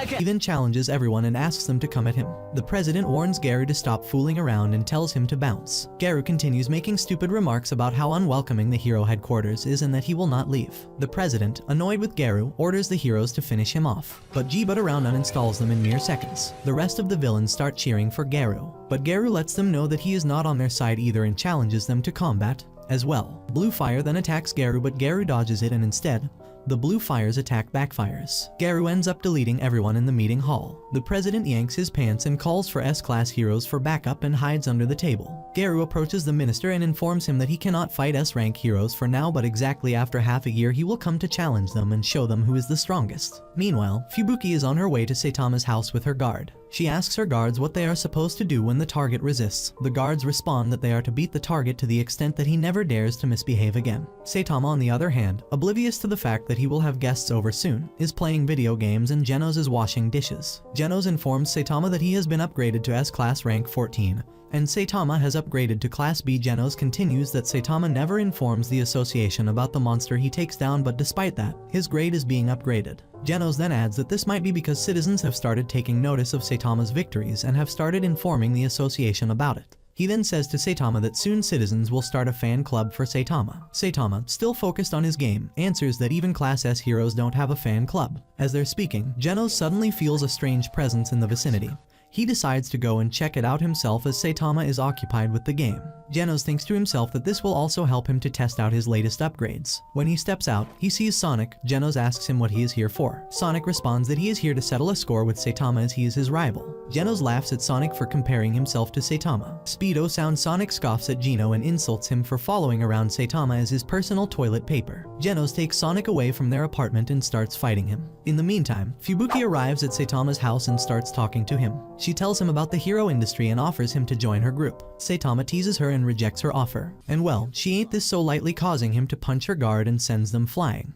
He then challenges everyone and asks them to come at him. The president warns Garu to stop fooling around and tells him to bounce. Garu continues making stupid remarks about how unwelcoming the hero headquarters is and that he will not leave. The president, annoyed with Garu, orders the heroes to finish him off, but G-But around uninstalls them in mere seconds. The rest of the villains start cheering for Garu, but Garu lets them know that he is not on their side either and challenges them to combat as well. Blue fire then attacks Garu, but Garu dodges it and instead, the blue fire's attack backfires. Garu ends up deleting everyone in the meeting hall. The president yanks his pants and calls for S-class heroes for backup and hides under the table. Garu approaches the minister and informs him that he cannot fight S-rank heroes for now, but exactly after half a year he will come to challenge them and show them who is the strongest. Meanwhile, Fubuki is on her way to Saitama's house with her guard. She asks her guards what they are supposed to do when the target resists. The guards respond that they are to beat the target to the extent that he never dares to misbehave again. Saitama, on the other hand, oblivious to the fact that he will have guests over soon, is playing video games and Genos is washing dishes. Genos informs Saitama that he has been upgraded to S-class rank 14, and Saitama has upgraded to Class B. Genos continues that Saitama never informs the association about the monster he takes down, but despite that, his grade is being upgraded. Genos then adds that this might be because citizens have started taking notice of Saitama's victories and have started informing the association about it. He then says to Saitama that soon citizens will start a fan club for Saitama. Saitama, still focused on his game, answers that even Class S heroes don't have a fan club. As they're speaking, Genos suddenly feels a strange presence in the vicinity. He decides to go and check it out himself as Saitama is occupied with the game. Genos thinks to himself that this will also help him to test out his latest upgrades. When he steps out, he sees Sonic. Genos asks him what he is here for. Sonic responds that he is here to settle a score with Saitama as he is his rival. Genos laughs at Sonic for comparing himself to Saitama. Speedo sound Sonic scoffs at Geno and insults him for following around Saitama as his personal toilet paper. Genos takes Sonic away from their apartment and starts fighting him. In the meantime, Fubuki arrives at Saitama's house and starts talking to him. She tells him about the hero industry and offers him to join her group. Saitama teases her and rejects her offer. And well, she ain't this so lightly, causing him to punch her guard and sends them flying.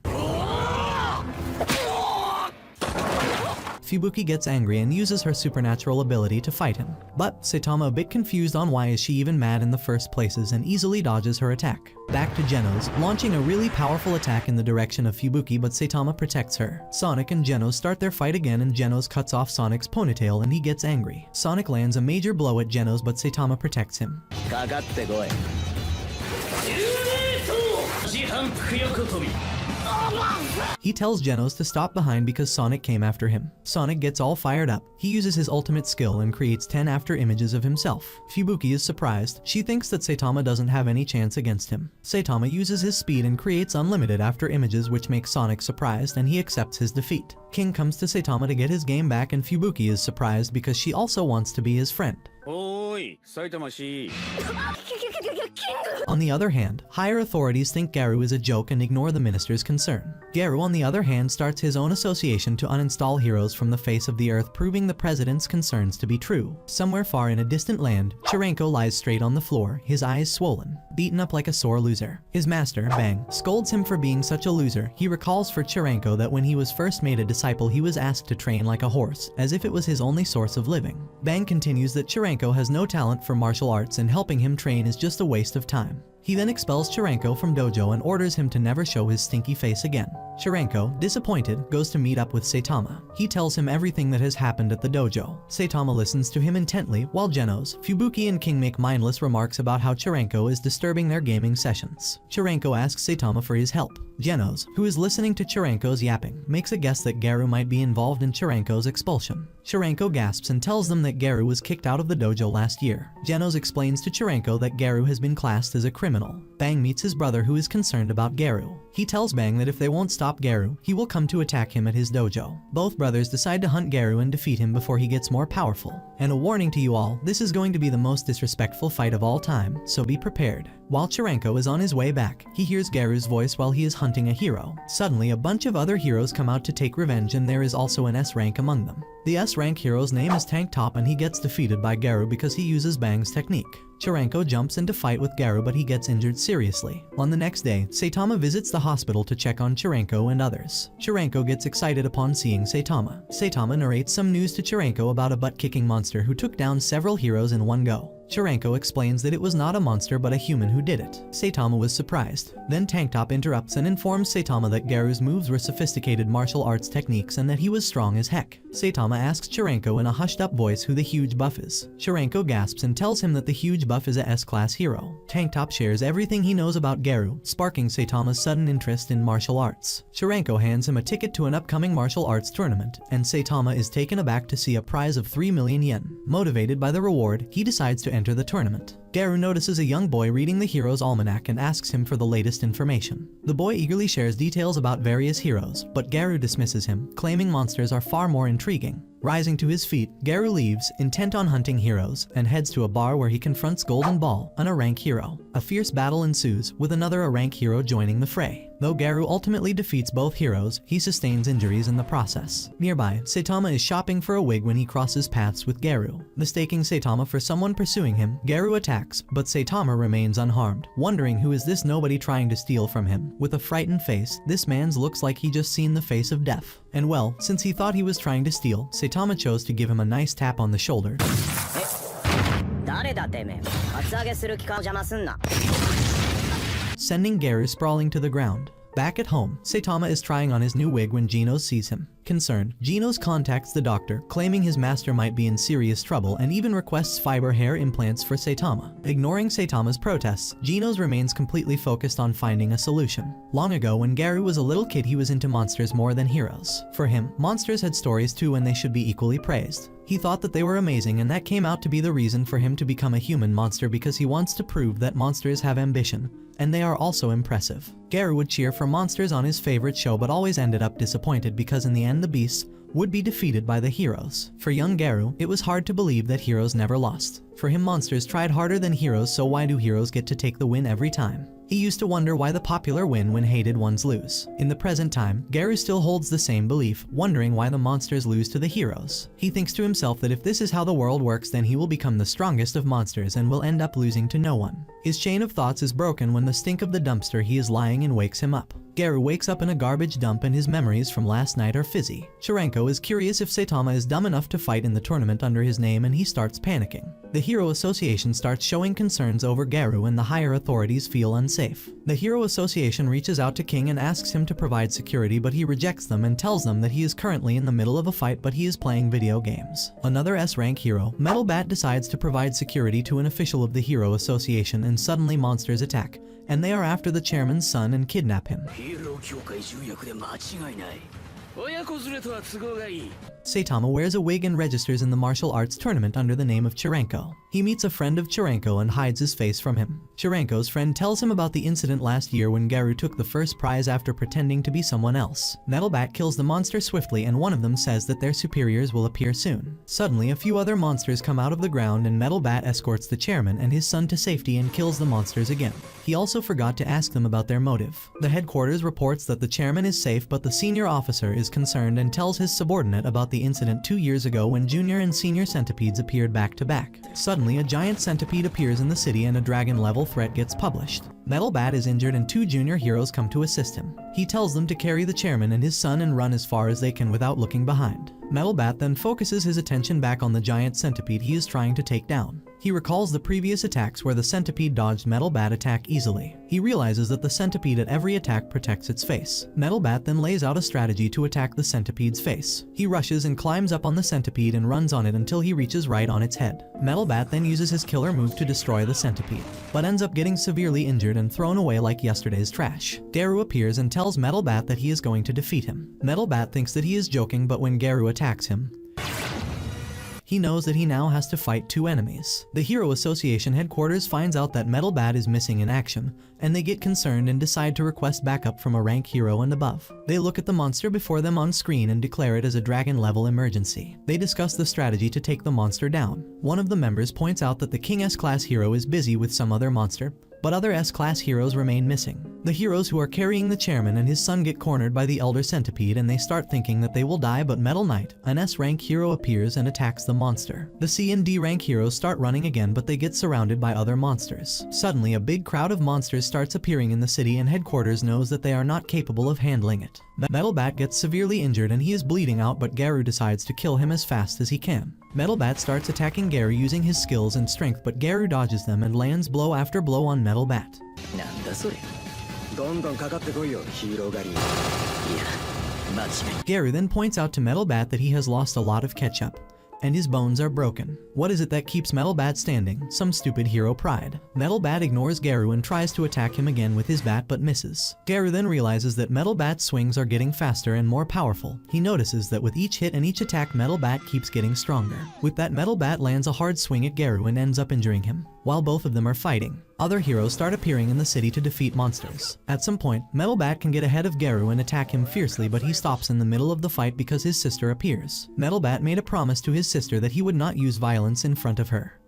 Fubuki gets angry and uses her supernatural ability to fight him. But Saitama, a bit confused on why is she even mad in the first places, and easily dodges her attack. Back to Genos, launching a really powerful attack in the direction of Fubuki, but Saitama protects her. Sonic and Genos start their fight again and Genos cuts off Sonic's ponytail and he gets angry. Sonic lands a major blow at Genos but Saitama protects him. He tells Genos to stop behind because Sonic came after him. Sonic gets all fired up. He uses his ultimate skill and creates 10 after images of himself. Fubuki is surprised. She thinks that Saitama doesn't have any chance against him. Saitama uses his speed and creates unlimited after images, which makes Sonic surprised and he accepts his defeat. King comes to Saitama to get his game back and Fubuki is surprised because she also wants to be his friend. On the other hand, higher authorities think Garu is a joke and ignore the minister's concern. Garu, on the other hand, starts his own association to uninstall heroes from the face of the earth, proving the president's concerns to be true. Somewhere far in a distant land, Chirenko lies straight on the floor, his eyes swollen, beaten up like a sore loser. His master, Bang, scolds him for being such a loser. He recalls for Chirenko that when he was first made a disciple, he was asked to train like a horse, as if it was his only source of living. Bang continues that Chirenko has no talent for martial arts and helping him train is just a waste of time. He then expels Chirenko from dojo and orders him to never show his stinky face again. Chirenko, disappointed, goes to meet up with Saitama. He tells him everything that has happened at the dojo. Saitama listens to him intently, while Genos, Fubuki and King make mindless remarks about how Chirenko is disturbing their gaming sessions. Chirenko asks Saitama for his help. Genos, who is listening to Chirenko's yapping, makes a guess that Garu might be involved in Chirenko's expulsion. Chirenko gasps and tells them that Garu was kicked out of the dojo last year. Genos explains to Chirenko that Garu has been classed as a criminal. Bang meets his brother who is concerned about Garu. He tells Bang that if they won't stop Garu, he will come to attack him at his dojo. Both brothers decide to hunt Garu and defeat him before he gets more powerful. And a warning to you all, this is going to be the most disrespectful fight of all time, so be prepared. While Chirenko is on his way back, he hears Garu's voice while he is hunting a hero. Suddenly, a bunch of other heroes come out to take revenge and there is also an S rank among them. The S rank hero's name is Tank Top and he gets defeated by Garu because he uses Bang's technique. Chirenko jumps in to fight with Garu but he gets injured seriously. On the next day, Saitama visits the hospital to check on Chirenko and others. Chirenko gets excited upon seeing Saitama. Saitama narrates some news to Chirenko about a butt-kicking monster who took down several heroes in one go. Chirenko explains that it was not a monster but a human who did it. Saitama was surprised. Then Tank Top interrupts and informs Saitama that Garu's moves were sophisticated martial arts techniques and that he was strong as heck. Saitama asks Chirenko in a hushed-up voice who the huge buff is. Chirenko gasps and tells him that the huge buff is a S-class hero. Tank Top shares everything he knows about Garu, sparking Saitama's sudden interest in martial arts. Chirenko hands him a ticket to an upcoming martial arts tournament, and Saitama is taken aback to see a prize of 3 million yen. Motivated by the reward, he decides to enter the tournament. Garu notices a young boy reading the hero's almanac and asks him for the latest information. The boy eagerly shares details about various heroes, but Garu dismisses him, claiming monsters are far more intriguing. Rising to his feet, Garu leaves, intent on hunting heroes, and heads to a bar where he confronts Golden Ball, an A-rank hero. A fierce battle ensues, with another A-rank hero joining the fray. Though Garu ultimately defeats both heroes, he sustains injuries in the process. Nearby, Saitama is shopping for a wig when he crosses paths with Garu. Mistaking Saitama for someone pursuing him, Garu attacks, but Saitama remains unharmed. Wondering who is this nobody trying to steal from him. With a frightened face, this man's looks like he just seen the face of death. And well, since he thought he was trying to steal, Saitama chose to give him a nice tap on the shoulder. Sending Garu sprawling to the ground. Back at home, Saitama is trying on his new wig when Genos sees him. Concerned, Genos contacts the doctor, claiming his master might be in serious trouble and even requests fiber hair implants for Saitama. Ignoring Saitama's protests, Genos remains completely focused on finding a solution. Long ago, when Garu was a little kid, he was into monsters more than heroes. For him, monsters had stories too and they should be equally praised. He thought that they were amazing, and that came out to be the reason for him to become a human monster, because he wants to prove that monsters have ambition, and they are also impressive. Garu would cheer for monsters on his favorite show, but always ended up disappointed because in the end the beasts would be defeated by the heroes. For young Garu, it was hard to believe that heroes never lost. For him, monsters tried harder than heroes, so why do heroes get to take the win every time? He used to wonder why the popular win when hated ones lose. In the present time, Garu still holds the same belief, wondering why the monsters lose to the heroes. He thinks to himself that if this is how the world works, then he will become the strongest of monsters and will end up losing to no one. His chain of thoughts is broken when the stink of the dumpster he is lying in wakes him up. Garu wakes up in a garbage dump and his memories from last night are fizzy. Chirenko is curious if Saitama is dumb enough to fight in the tournament under his name, and he starts panicking. The Hero Association starts showing concerns over Garu and the higher authorities feel unsafe. The Hero Association reaches out to King and asks him to provide security, but he rejects them and tells them that he is currently in the middle of a fight, but he is playing video games. Another S-rank hero, Metal Bat, decides to provide security to an official of the Hero Association, and suddenly monsters attack, and they are after the chairman's son and kidnap him. Saitama wears a wig and registers in the martial arts tournament under the name of Chirenko. He meets a friend of Chirenko and hides his face from him. Chirenko's friend tells him about the incident last year when Garu took the first prize after pretending to be someone else. Metal Bat kills the monster swiftly, and one of them says that their superiors will appear soon. Suddenly, a few other monsters come out of the ground, and Metal Bat escorts the chairman and his son to safety and kills the monsters again. He also forgot to ask them about their motive. The headquarters reports that the chairman is safe, but the senior officer is concerned and tells his subordinate about the incident 2 years ago when junior and senior centipedes appeared back to back. Suddenly, a giant centipede appears in the city and a dragon-level threat gets published. Metal Bat is injured and 2 junior heroes come to assist him. He tells them to carry the chairman and his son and run as far as they can without looking behind. Metal Bat then focuses his attention back on the giant centipede he is trying to take down. He recalls the previous attacks where the centipede dodged Metal Bat attack easily. He realizes that the centipede at every attack protects its face. Metal Bat then lays out a strategy to attack the centipede's face. He rushes and climbs up on the centipede and runs on it until he reaches right on its head. Metal Bat then uses his killer move to destroy the centipede, but ends up getting severely injured and thrown away like yesterday's trash. Garu appears and tells Metal Bat that he is going to defeat him. Metal Bat thinks that he is joking, but when Garu attacks him, he knows that he now has to fight 2 enemies. The Hero Association headquarters finds out that Metal Bat is missing in action, and they get concerned and decide to request backup from a rank hero and above. They look at the monster before them on screen and declare it as a dragon-level emergency. They discuss the strategy to take the monster down. One of the members points out that the King S-Class hero is busy with some other monster, but other S-Class heroes remain missing. The heroes who are carrying the chairman and his son get cornered by the Elder Centipede, and they start thinking that they will die, but Metal Knight, an S-rank hero, appears and attacks the monster. The C and D rank heroes start running again, but they get surrounded by other monsters. Suddenly, a big crowd of monsters starts appearing in the city, and headquarters knows that they are not capable of handling it. Metal Bat gets severely injured and he is bleeding out, but Garu decides to kill him as fast as he can. Metal Bat starts attacking Garu using his skills and strength, but Garu dodges them and lands blow after blow on Metal Bat. Garu then points out to Metal Bat that he has lost a lot of ketchup, and his bones are broken. What is it that keeps Metal Bat standing? Some stupid hero pride. Metal Bat ignores Garu and tries to attack him again with his bat, but misses. Garu then realizes that Metal Bat's swings are getting faster and more powerful. He notices that with each hit and each attack, Metal Bat keeps getting stronger. With that, Metal Bat lands a hard swing at Garu and ends up injuring him. While both of them are fighting, other heroes start appearing in the city to defeat monsters. At some point, Metal Bat can get ahead of Garu and attack him fiercely, but he stops in the middle of the fight because his sister appears. Metal Bat made a promise to his sister that he would not use violence in front of her.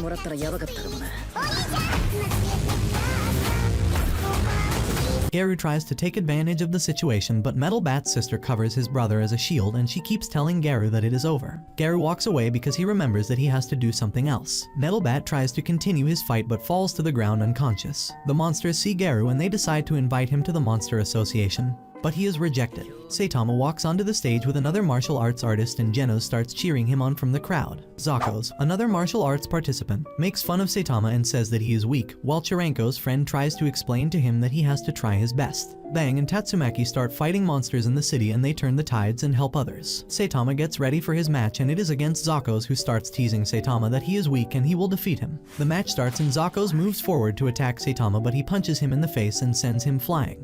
Garu tries to take advantage of the situation, but Metal Bat's sister covers his brother as a shield, and she keeps telling Garu that it is over. Garu walks away because he remembers that he has to do something else. Metal Bat tries to continue his fight but falls to the ground unconscious. The monsters see Garu and they decide to invite him to the Monster Association, but he is rejected. Saitama walks onto the stage with another martial arts artist, and Genos starts cheering him on from the crowd. Zakos, another martial arts participant, makes fun of Saitama and says that he is weak, while Chirenko's friend tries to explain to him that he has to try his best. Bang and Tatsumaki start fighting monsters in the city, and they turn the tides and help others. Saitama gets ready for his match, and it is against Zakos, who starts teasing Saitama that he is weak and he will defeat him. The match starts and Zakos moves forward to attack Saitama, but he punches him in the face and sends him flying.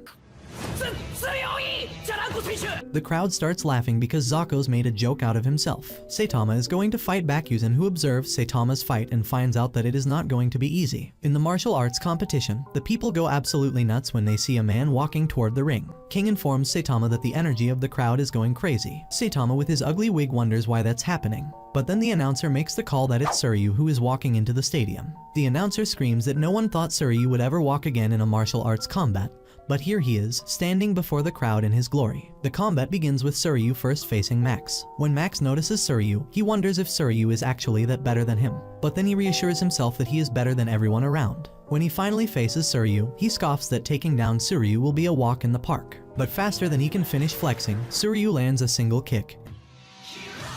The crowd starts laughing because Zako's made a joke out of himself. Saitama is going to fight Bakuzen, who observes Saitama's fight and finds out that it is not going to be easy. In the martial arts competition, the people go absolutely nuts when they see a man walking toward the ring. King informs Saitama that the energy of the crowd is going crazy. Saitama with his ugly wig wonders why that's happening. But then the announcer makes the call that it's Suryu who is walking into the stadium. The announcer screams that no one thought Suryu would ever walk again in a martial arts combat. But here he is, standing before the crowd in his glory. The combat begins with Suryu first facing Max. When Max notices Suryu, he wonders if Suryu is actually that better than him. But then he reassures himself that he is better than everyone around. When he finally faces Suryu, he scoffs that taking down Suryu will be a walk in the park. But faster than he can finish flexing, Suryu lands a single kick.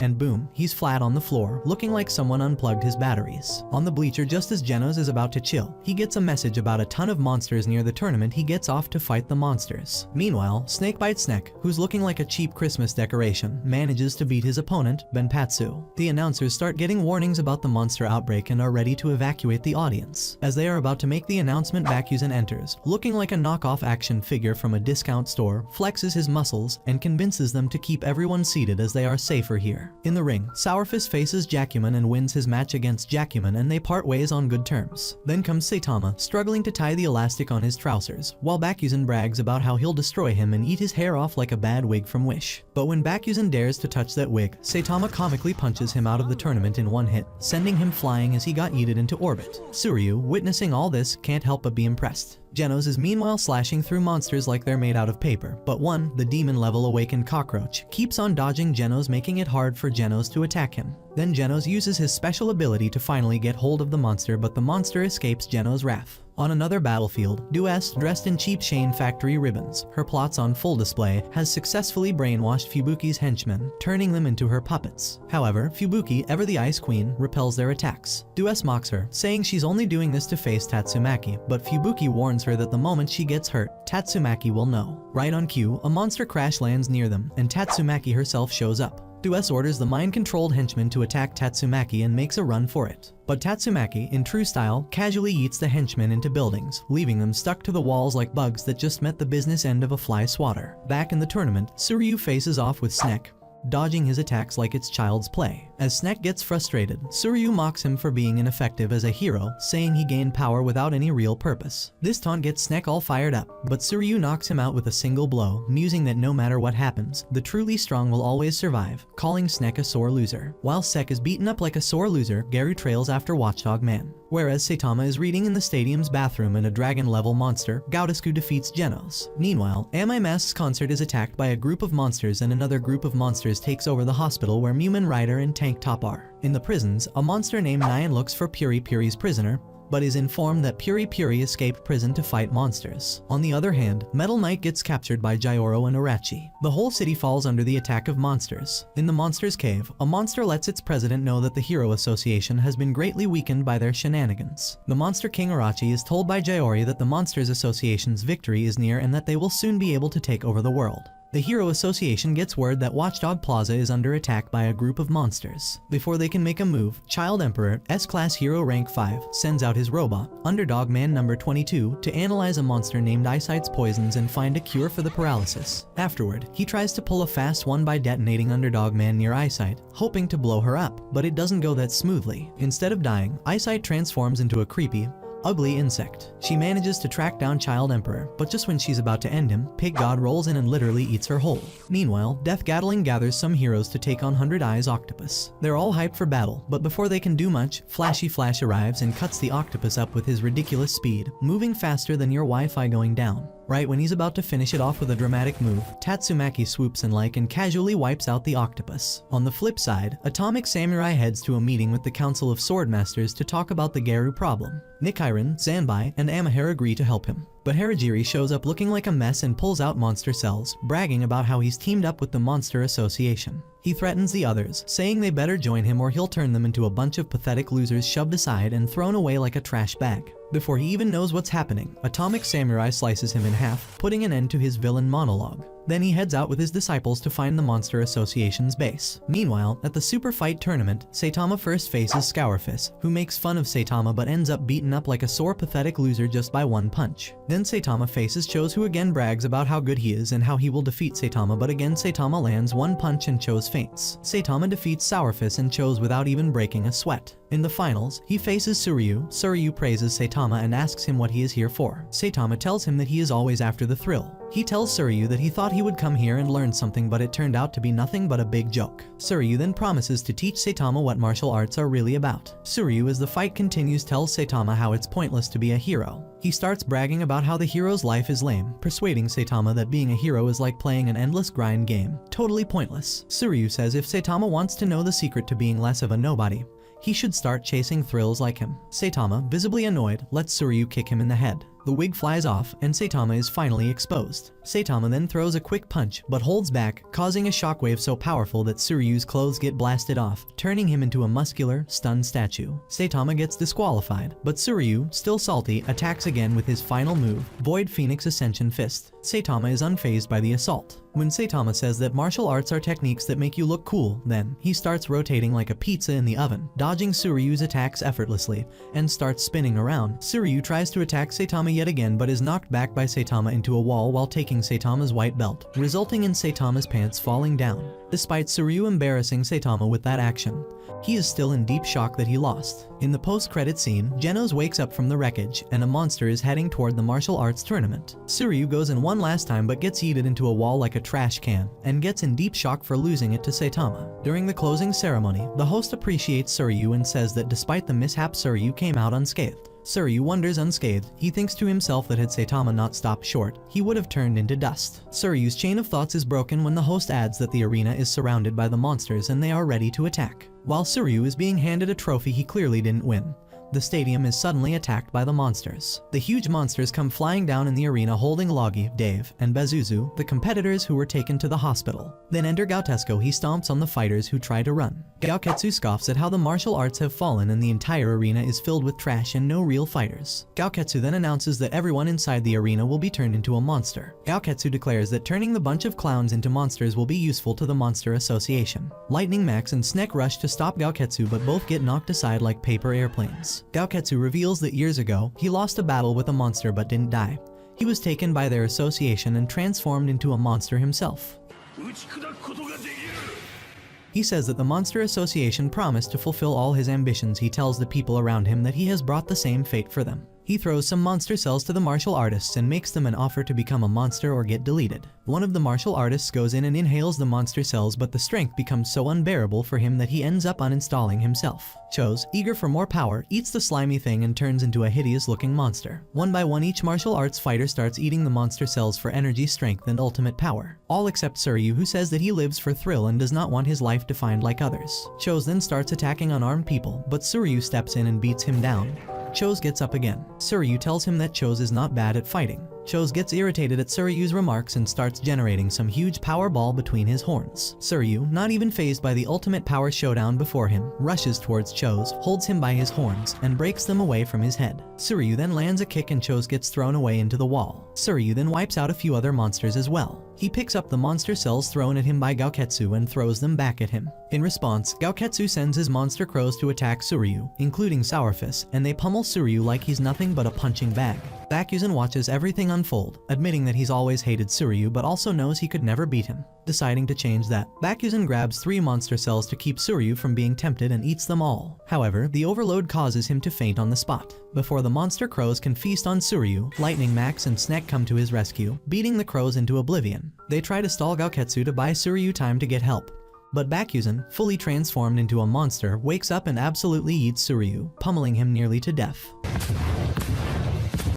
And boom, he's flat on the floor, looking like someone unplugged his batteries. On the bleacher, just as Genos is about to chill, he gets a message about a ton of monsters near the tournament. He gets off to fight the monsters. Meanwhile, Snakebite Snek, who's looking like a cheap Christmas decoration, manages to beat his opponent, Benpatsu. The announcers start getting warnings about the monster outbreak and are ready to evacuate the audience. As they are about to make the announcement, Bakuzen enters, looking like a knockoff action figure from a discount store, flexes his muscles, and convinces them to keep everyone seated as they are safer here. In the ring, Sourfist faces Jacuman and wins his match against Jacuman, and they part ways on good terms. Then comes Saitama, struggling to tie the elastic on his trousers, while Bakuzen brags about how he'll destroy him and eat his hair off like a bad wig from Wish. But when Bakuzen dares to touch that wig, Saitama comically punches him out of the tournament in one hit, sending him flying as he got yeeted into orbit. Suryu, witnessing all this, can't help but be impressed. Genos is meanwhile slashing through monsters like they're made out of paper, but one, the demon-level awakened cockroach, keeps on dodging Genos, making it hard for Genos to attack him. Then Genos uses his special ability to finally get hold of the monster, but the monster escapes Genos' wrath. On another battlefield, Duess, dressed in cheap Shane factory ribbons, her plots on full display, has successfully brainwashed Fubuki's henchmen, turning them into her puppets. However, Fubuki, ever the Ice Queen, repels their attacks. Duess mocks her, saying she's only doing this to face Tatsumaki, but Fubuki warns her that the moment she gets hurt, Tatsumaki will know. Right on cue, a monster crash lands near them, and Tatsumaki herself shows up. Duess orders the mind-controlled henchman to attack Tatsumaki and makes a run for it. But Tatsumaki, in true style, casually eats the henchmen into buildings, leaving them stuck to the walls like bugs that just met the business end of a fly swatter. Back in the tournament, Suryu faces off with Snek, dodging his attacks like it's child's play. As Snek gets frustrated, Suryu mocks him for being ineffective as a hero, saying he gained power without any real purpose. This taunt gets Snek all fired up, but Suryu knocks him out with a single blow, musing that no matter what happens, the truly strong will always survive, calling Snek a sore loser. While Snek is beaten up like a sore loser, Garu trails after Watchdog Man. Whereas Saitama is reading in the stadium's bathroom and a dragon-level monster, Gaudescu defeats Genos. Meanwhile, Amai Mask's concert is attacked by a group of monsters, and another group of monsters takes over the hospital where Mumen Rider and Tank Top are. In the prisons, a monster named Nyan looks for Puri Puri's prisoner, but is informed that Puri Puri escaped prison to fight monsters. On the other hand, Metal Knight gets captured by Jayoro and Arachi. The whole city falls under the attack of monsters. In the Monsters' Cave, a monster lets its president know that the Hero Association has been greatly weakened by their shenanigans. The Monster King Arachi is told by Jayori that the Monsters Association's victory is near and that they will soon be able to take over the world. The Hero Association gets word that Watchdog Plaza is under attack by a group of monsters. Before they can make a move, Child Emperor, S-Class Hero Rank 5, sends out his robot, Underdog Man number 22, to analyze a monster named Eyesight's poisons and find a cure for the paralysis. Afterward, he tries to pull a fast one by detonating Underdog Man near Eyesight, hoping to blow her up, but it doesn't go that smoothly. Instead of dying, Eyesight transforms into a creepy, ugly insect. She manages to track down Child Emperor, but just when she's about to end him, Pig God rolls in and literally eats her whole. Meanwhile, Death Gatling gathers some heroes to take on 100 Eyes Octopus. They're all hyped for battle, but before they can do much, Flashy Flash arrives and cuts the octopus up with his ridiculous speed, moving faster than your Wi-Fi going down. Right when he's about to finish it off with a dramatic move, Tatsumaki swoops in and casually wipes out the octopus. On the flip side, Atomic Samurai heads to a meeting with the Council of Swordmasters to talk about the Garu problem. Nichiren, Zanbai, and Amahara agree to help him. But Harajiri shows up looking like a mess and pulls out monster cells, bragging about how he's teamed up with the Monster Association. He threatens the others, saying they better join him or he'll turn them into a bunch of pathetic losers shoved aside and thrown away like a trash bag. Before he even knows what's happening, Atomic Samurai slices him in half, putting an end to his villain monologue. Then he heads out with his disciples to find the Monster Association's base. Meanwhile, at the Super Fight tournament, Saitama first faces Scourfist, who makes fun of Saitama but ends up beaten up like a sore pathetic loser just by one punch. Then Saitama faces Chose, who again brags about how good he is and how he will defeat Saitama, but again Saitama lands one punch and Chose faints. Saitama defeats Sourfist and Chose without even breaking a sweat. In the finals, he faces Suryu. Suryu praises Saitama and asks him what he is here for. Saitama tells him that he is always after the thrill. He tells Suryu that he thought he would come here and learn something, but it turned out to be nothing but a big joke. Suryu then promises to teach Saitama what martial arts are really about. Suryu, as the fight continues, tells Saitama how it's pointless to be a hero. He starts bragging about how the hero's life is lame, persuading Saitama that being a hero is like playing an endless grind game. Totally pointless. Suryu says if Saitama wants to know the secret to being less of a nobody, he should start chasing thrills like him. Saitama, visibly annoyed, lets Suryu kick him in the head. The wig flies off, and Saitama is finally exposed. Saitama then throws a quick punch, but holds back, causing a shockwave so powerful that Suryu's clothes get blasted off, turning him into a muscular, stunned statue. Saitama gets disqualified, but Suryu, still salty, attacks again with his final move, Void Phoenix Ascension Fist. Saitama is unfazed by the assault. When Saitama says that martial arts are techniques that make you look cool, then he starts rotating like a pizza in the oven, dodging Suryu's attacks effortlessly, and starts spinning around. Suryu tries to attack Saitama yet again but is knocked back by Saitama into a wall while taking Saitama's white belt, resulting in Saitama's pants falling down. Despite Suryu embarrassing Saitama with that action, he is still in deep shock that he lost. In the post-credit scene, Genos wakes up from the wreckage, and a monster is heading toward the martial arts tournament. Suryu goes in one last time but gets yeeted into a wall like a trash can, and gets in deep shock for losing it to Saitama. During the closing ceremony, the host appreciates Suryu and says that despite the mishap, Suryu came out unscathed. Suryu wonders unscathed. He thinks to himself that had Saitama not stopped short, he would have turned into dust. Suryu's chain of thoughts is broken when the host adds that the arena is surrounded by the monsters and they are ready to attack. While Suryu is being handed a trophy he clearly didn't win, the stadium is suddenly attacked by the monsters. The huge monsters come flying down in the arena holding Logi, Dave, and Bazuzu, the competitors who were taken to the hospital. Then enter Gautesco. He stomps on the fighters who try to run. Gaoketsu scoffs at how the martial arts have fallen and the entire arena is filled with trash and no real fighters. Gaoketsu then announces that everyone inside the arena will be turned into a monster. Gaoketsu declares that turning the bunch of clowns into monsters will be useful to the Monster Association. Lightning Max and Snek rush to stop Gaoketsu but both get knocked aside like paper airplanes. Gaoketsu reveals that years ago, he lost a battle with a monster but didn't die. He was taken by their association and transformed into a monster himself. He says that the Monster Association promised to fulfill all his ambitions. He tells the people around him that he has brought the same fate for them. He throws some monster cells to the martial artists and makes them an offer to become a monster or get deleted. One of the martial artists goes in and inhales the monster cells, but the strength becomes so unbearable for him that he ends up uninstalling himself. Chose, eager for more power, eats the slimy thing and turns into a hideous looking monster. One by one each martial arts fighter starts eating the monster cells for energy, strength, and ultimate power. All except Suryu, who says that he lives for thrill and does not want his life defined like others. Chose then starts attacking unarmed people, but Suryu steps in and beats him down. Chose gets up again. Suryu tells him that Chose is not bad at fighting. Chose gets irritated at Suryu's remarks and starts generating some huge power ball between his horns. Suryu, not even fazed by the ultimate power showdown before him, rushes towards Chose, holds him by his horns, and breaks them away from his head. Suryu then lands a kick and Chose gets thrown away into the wall. Suryu then wipes out a few other monsters as well. He picks up the monster cells thrown at him by Gaoketsu and throws them back at him. In response, Gaoketsu sends his monster crows to attack Suryu, including Sourfist, and they pummel Suryu like he's nothing but a punching bag. Bakuzen watches everything unfold, admitting that he's always hated Suryu but also knows he could never beat him. Deciding to change that, Bakuzen grabs 3 monster cells to keep Suryu from being tempted and eats them all. However, the overload causes him to faint on the spot. Before the monster crows can feast on Suryu, Lightning Max and Snek come to his rescue, beating the crows into oblivion. They try to stall Gaoketsu to buy Suryu time to get help. But Bakuzen, fully transformed into a monster, wakes up and absolutely eats Suryu, pummeling him nearly to death.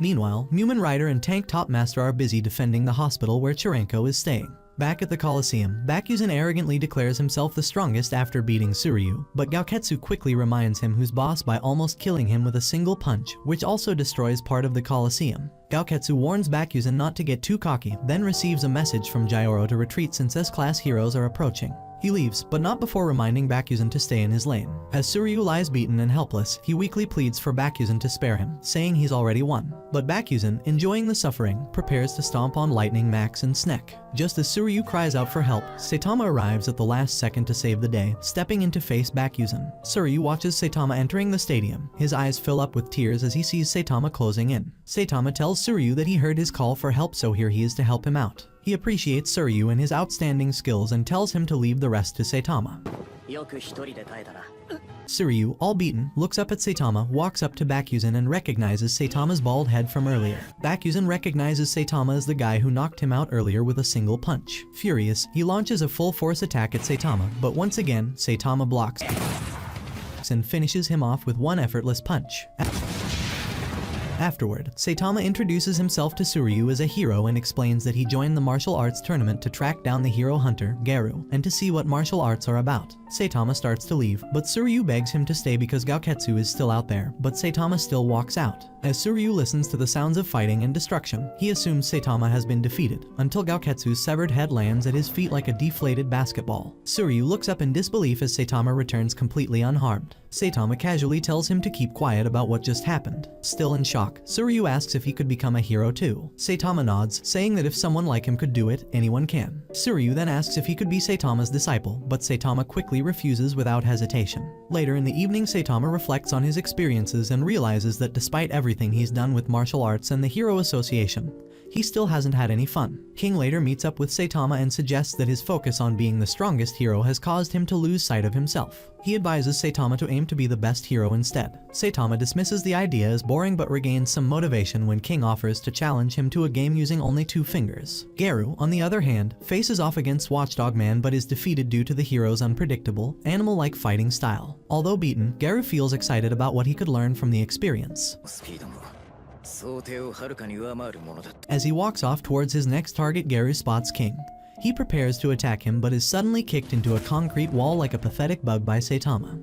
Meanwhile, Mumen Rider and Tank Top Master are busy defending the hospital where Chirenko is staying. Back at the Coliseum, Bakuzen arrogantly declares himself the strongest after beating Suryu, but Gaoketsu quickly reminds him who's boss by almost killing him with a single punch, which also destroys part of the Coliseum. Gaoketsu warns Bakuzen not to get too cocky, then receives a message from Gyoro to retreat since S-class heroes are approaching. He leaves, but not before reminding Bakuzen to stay in his lane. As Suryu lies beaten and helpless, he weakly pleads for Bakuzen to spare him, saying he's already won. But Bakuzen, enjoying the suffering, prepares to stomp on Lightning, Max, and Snek. Just as Suryu cries out for help, Saitama arrives at the last second to save the day, stepping in to face Bakuzen. Suryu watches Saitama entering the stadium. His eyes fill up with tears as he sees Saitama closing in. Saitama tells Suryu that he heard his call for help, so here he is to help him out. He appreciates Suryu and his outstanding skills and tells him to leave the rest to Saitama. Suryu, all beaten, looks up at Saitama, walks up to Bakuzen and recognizes Saitama's bald head from earlier. Bakuzen recognizes Saitama as the guy who knocked him out earlier with a single punch. Furious, he launches a full-force attack at Saitama, but once again, Saitama blocks and finishes him off with one effortless punch. Afterward, Saitama introduces himself to Suryu as a hero and explains that he joined the martial arts tournament to track down the hero hunter, Garu, and to see what martial arts are about. Saitama starts to leave, but Suryu begs him to stay because Gaoketsu is still out there, but Saitama still walks out. As Suryu listens to the sounds of fighting and destruction, he assumes Saitama has been defeated, until Gaoketsu's severed head lands at his feet like a deflated basketball. Suryu looks up in disbelief as Saitama returns completely unharmed. Saitama casually tells him to keep quiet about what just happened. Still in shock, Suryu asks if he could become a hero too. Saitama nods, saying that if someone like him could do it, anyone can. Suryu then asks if he could be Saitama's disciple, but Saitama quickly refuses without hesitation. Later in the evening, Saitama reflects on his experiences and realizes that despite everything he's done with martial arts and the Hero Association, he still hasn't had any fun. King later meets up with Saitama and suggests that his focus on being the strongest hero has caused him to lose sight of himself. He advises Saitama to aim to be the best hero instead. Saitama dismisses the idea as boring but regains some motivation when King offers to challenge him to a game using only 2 fingers. Garu, on the other hand, faces off against Watchdog Man but is defeated due to the hero's unpredictable, animal-like fighting style. Although beaten, Garu feels excited about what he could learn from the experience. As he walks off towards his next target, Garu spots King. He prepares to attack him but is suddenly kicked into a concrete wall like a pathetic bug by Saitama.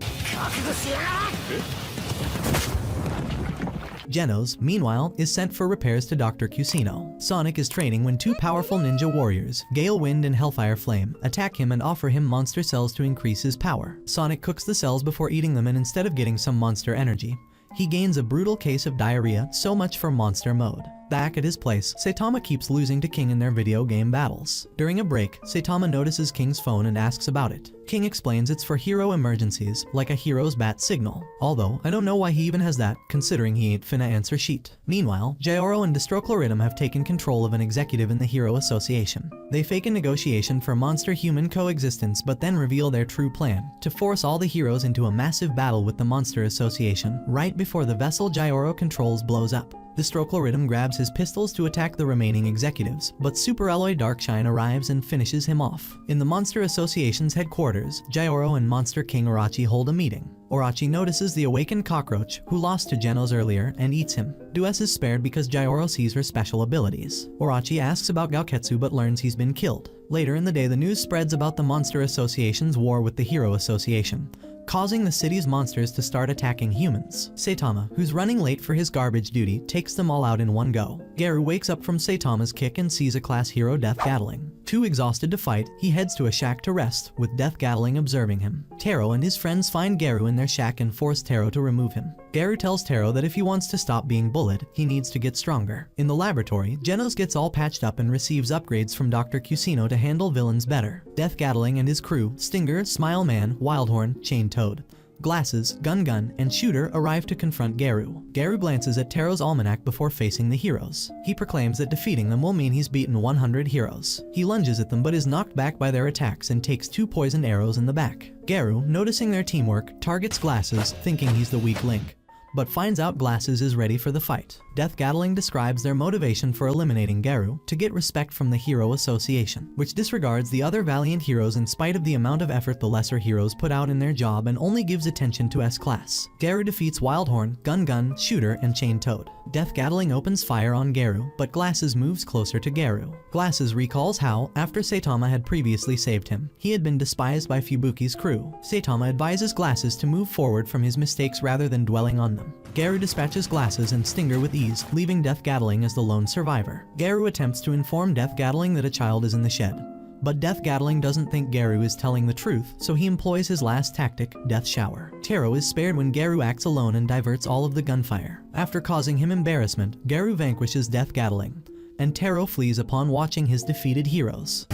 Genos, meanwhile, is sent for repairs to Dr. Cusino. Sonic is training when 2 powerful ninja warriors, Gale Wind and Hellfire Flame, attack him and offer him monster cells to increase his power. Sonic cooks the cells before eating them, and instead of getting some monster energy, he gains a brutal case of diarrhea. So much for monster mode. Back at his place, Saitama keeps losing to King in their video game battles. During a break, Saitama notices King's phone and asks about it. King explains it's for hero emergencies, like a hero's bat signal. Although, I don't know why he even has that, considering he ain't finna answer sheet. Meanwhile, Gyoro and Destrochloritum have taken control of an executive in the Hero Association. They fake a negotiation for monster-human coexistence but then reveal their true plan, to force all the heroes into a massive battle with the Monster Association, right before the vessel Gyoro controls blows up. Destrochloritum grabs his pistols to attack the remaining executives, but Super Alloy Darkshine arrives and finishes him off. In the Monster Association's headquarters, Gyoro and Monster King Orochi hold a meeting. Orochi notices the awakened cockroach, who lost to Genos earlier, and eats him. Duess is spared because Gyoro sees her special abilities. Orochi asks about Gaoketsu but learns he's been killed. Later in the day, the news spreads about the Monster Association's war with the Hero Association, causing the city's monsters to start attacking humans. Saitama, who's running late for his garbage duty, takes them all out in one go. Garu wakes up from Saitama's kick and sees a class hero Death Gatling. Too exhausted to fight, he heads to a shack to rest, with Death Gatling observing him. Taro and his friends find Garu in their shack and force Taro to remove him. Garu tells Taro that if he wants to stop being bullied, he needs to get stronger. In the laboratory, Genos gets all patched up and receives upgrades from Dr. Cusino to handle villains better. Death Gatling and his crew, Stinger, Smile Man, Wildhorn, Chain Toad, Glasses, Gun, and Shooter arrive to confront Garu. Garu glances at Taro's almanac before facing the heroes. He proclaims that defeating them will mean he's beaten 100 heroes. He lunges at them but is knocked back by their attacks and takes 2 poisoned arrows in the back. Garu, noticing their teamwork, targets Glasses, thinking he's the weak link, but finds out Glasses is ready for the fight. Death Gatling describes their motivation for eliminating Garu: to get respect from the Hero Association, which disregards the other valiant heroes in spite of the amount of effort the lesser heroes put out in their job and only gives attention to S-Class. Garu defeats Wildhorn, Gun, Shooter, and Chain Toad. Death Gatling opens fire on Garu, but Glasses moves closer to Garu. Glasses recalls how, after Saitama had previously saved him, he had been despised by Fubuki's crew. Saitama advises Glasses to move forward from his mistakes rather than dwelling on them. them. Garu dispatches Glasses and Stinger with ease, leaving Death Gatling as the lone survivor. Garu attempts to inform Death Gatling that a child is in the shed. But Death Gatling doesn't think Garu is telling the truth, so he employs his last tactic, Death Shower. Taro is spared when Garu acts alone and diverts all of the gunfire. After causing him embarrassment, Garu vanquishes Death Gatling, and Taro flees upon watching his defeated heroes.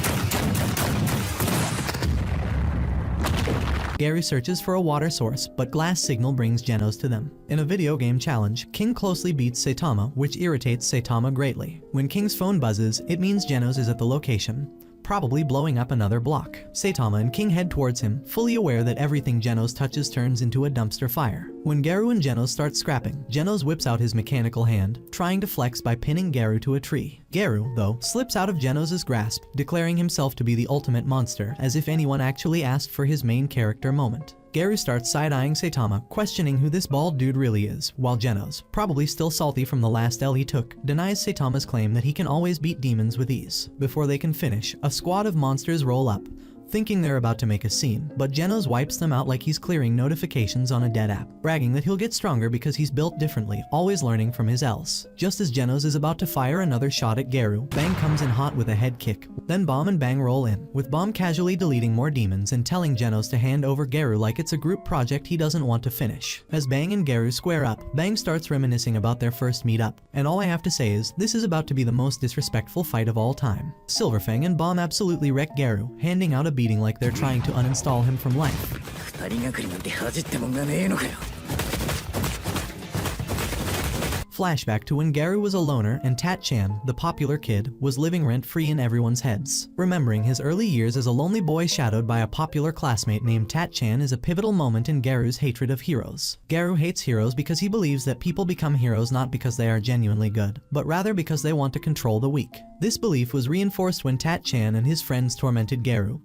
Garu searches for a water source, but Glass Signal brings Genos to them. In a video game challenge, King closely beats Saitama, which irritates Saitama greatly. When King's phone buzzes, it means Genos is at the location, probably blowing up another block. Saitama and King head towards him, fully aware that everything Genos touches turns into a dumpster fire. When Garu and Genos start scrapping, Genos whips out his mechanical hand, trying to flex by pinning Garu to a tree. Garu, though, slips out of Genos' grasp, declaring himself to be the ultimate monster, as if anyone actually asked for his main character moment. Garu starts side-eyeing Saitama, questioning who this bald dude really is, while Genos, probably still salty from the last L he took, denies Saitama's claim that he can always beat demons with ease. Before they can finish, a squad of monsters roll up, thinking they're about to make a scene, but Genos wipes them out like he's clearing notifications on a dead app, bragging that he'll get stronger because he's built differently, always learning from his L's. Just as Genos is about to fire another shot at Garu, Bang comes in hot with a head kick. Then Bomb and Bang roll in, with Bomb casually deleting more demons and telling Genos to hand over Garu like it's a group project he doesn't want to finish. As Bang and Garu square up, Bang starts reminiscing about their first meet-up, and all I have to say is, this is about to be the most disrespectful fight of all time. Silverfang and Bomb absolutely wreck Garu, handing out a beating like they're trying to uninstall him from life. Flashback to when Garu was a loner and Tat-chan, the popular kid, was living rent-free in everyone's heads. Remembering his early years as a lonely boy shadowed by a popular classmate named Tat-chan is a pivotal moment in Garu's hatred of heroes. Garu hates heroes because he believes that people become heroes not because they are genuinely good, but rather because they want to control the weak. This belief was reinforced when Tat-chan and his friends tormented Garu,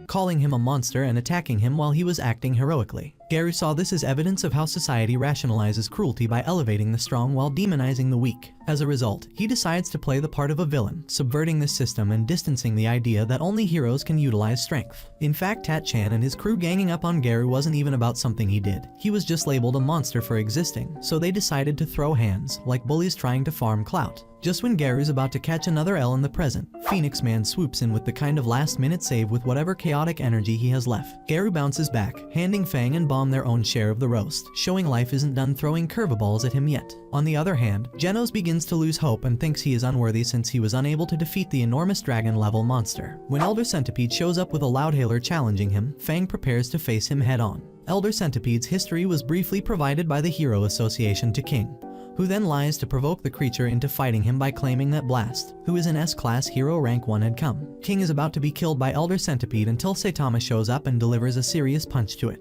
calling him a monster and attacking him while he was acting heroically. Garu saw this as evidence of how society rationalizes cruelty by elevating the strong while demonizing the weak. As a result, he decides to play the part of a villain, subverting this system and distancing the idea that only heroes can utilize strength. In fact, Tat-chan and his crew ganging up on Garu wasn't even about something he did. He was just labeled a monster for existing, so they decided to throw hands, like bullies trying to farm clout. Just when Garu's about to catch another L in the present, Phoenix Man swoops in with the kind of last-minute save with whatever chaotic energy he has left. Garu bounces back, handing Fang and Bomb their own share of the roast, showing life isn't done throwing curveballs at him yet. On the other hand, Genos begins to lose hope and thinks he is unworthy since he was unable to defeat the enormous dragon-level monster. When Elder Centipede shows up with a loudhailer challenging him, Fang prepares to face him head-on. Elder Centipede's history was briefly provided by the Hero Association to King, who then lies to provoke the creature into fighting him by claiming that Blast, who is an S-class hero rank 1, had come. King is about to be killed by Elder Centipede until Saitama shows up and delivers a serious punch to it.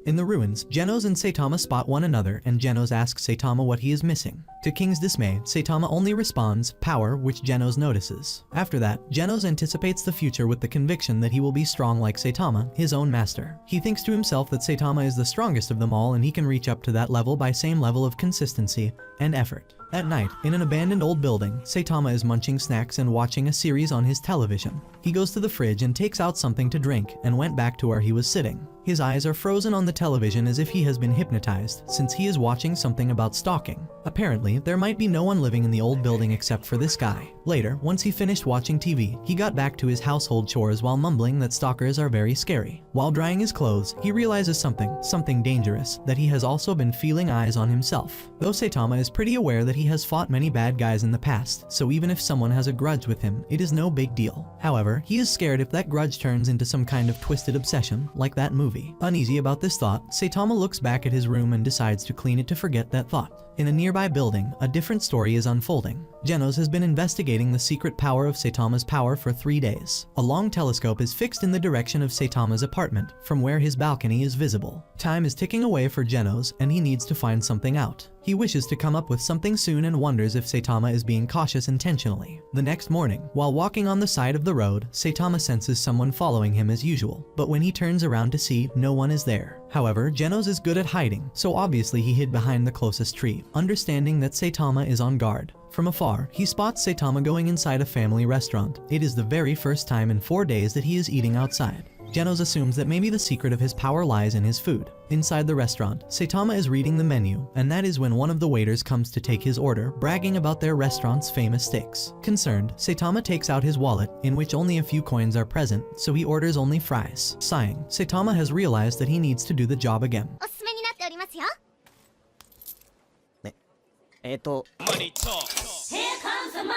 In the ruins, Genos and Saitama spot one another, and Genos asks Saitama what he is missing. To King's dismay, Saitama only responds, power, which Genos notices. After that, Genos anticipates the future with the conviction that he will be strong like Saitama, his own master. He thinks to himself that Saitama is the strongest of them all and he can reach up to that level by same level of consistency and effort. At night, in an abandoned old building, Saitama is munching snacks and watching a series on his television. He goes to the fridge and takes out something to drink and went back to where he was sitting. His eyes are frozen on the television as if he has been hypnotized, since he is watching something about stalking. Apparently, there might be no one living in the old building except for this guy. Later, once he finished watching TV, he got back to his household chores while mumbling that stalkers are very scary. While drying his clothes, he realizes something dangerous, that he has also been feeling eyes on himself. Though Saitama is pretty aware that he has fought many bad guys in the past, so even if someone has a grudge with him, it is no big deal. However, he is scared if that grudge turns into some kind of twisted obsession, like that movie. Uneasy about this thought, Saitama looks back at his room and decides to clean it to forget that thought. In a nearby building, a different story is unfolding. Genos has been investigating the secret power of Saitama's power for 3 days. A long telescope is fixed in the direction of Saitama's apartment, from where his balcony is visible. Time is ticking away for Genos, and he needs to find something out. He wishes to come up with something soon and wonders if Saitama is being cautious intentionally. The next morning, while walking on the side of the road, Saitama senses someone following him as usual, but when he turns around to see, no one is there. However, Genos is good at hiding, so obviously he hid behind the closest tree, understanding that Saitama is on guard. From afar, he spots Saitama going inside a family restaurant. It is the very first time in 4 days that he is eating outside. Genos assumes that maybe the secret of his power lies in his food. Inside the restaurant, Saitama is reading the menu, and that is when one of the waiters comes to take his order, bragging about their restaurant's famous steaks. Concerned, Saitama takes out his wallet, in which only a few coins are present, so he orders only fries. Sighing, Saitama has realized that he needs to do the job again.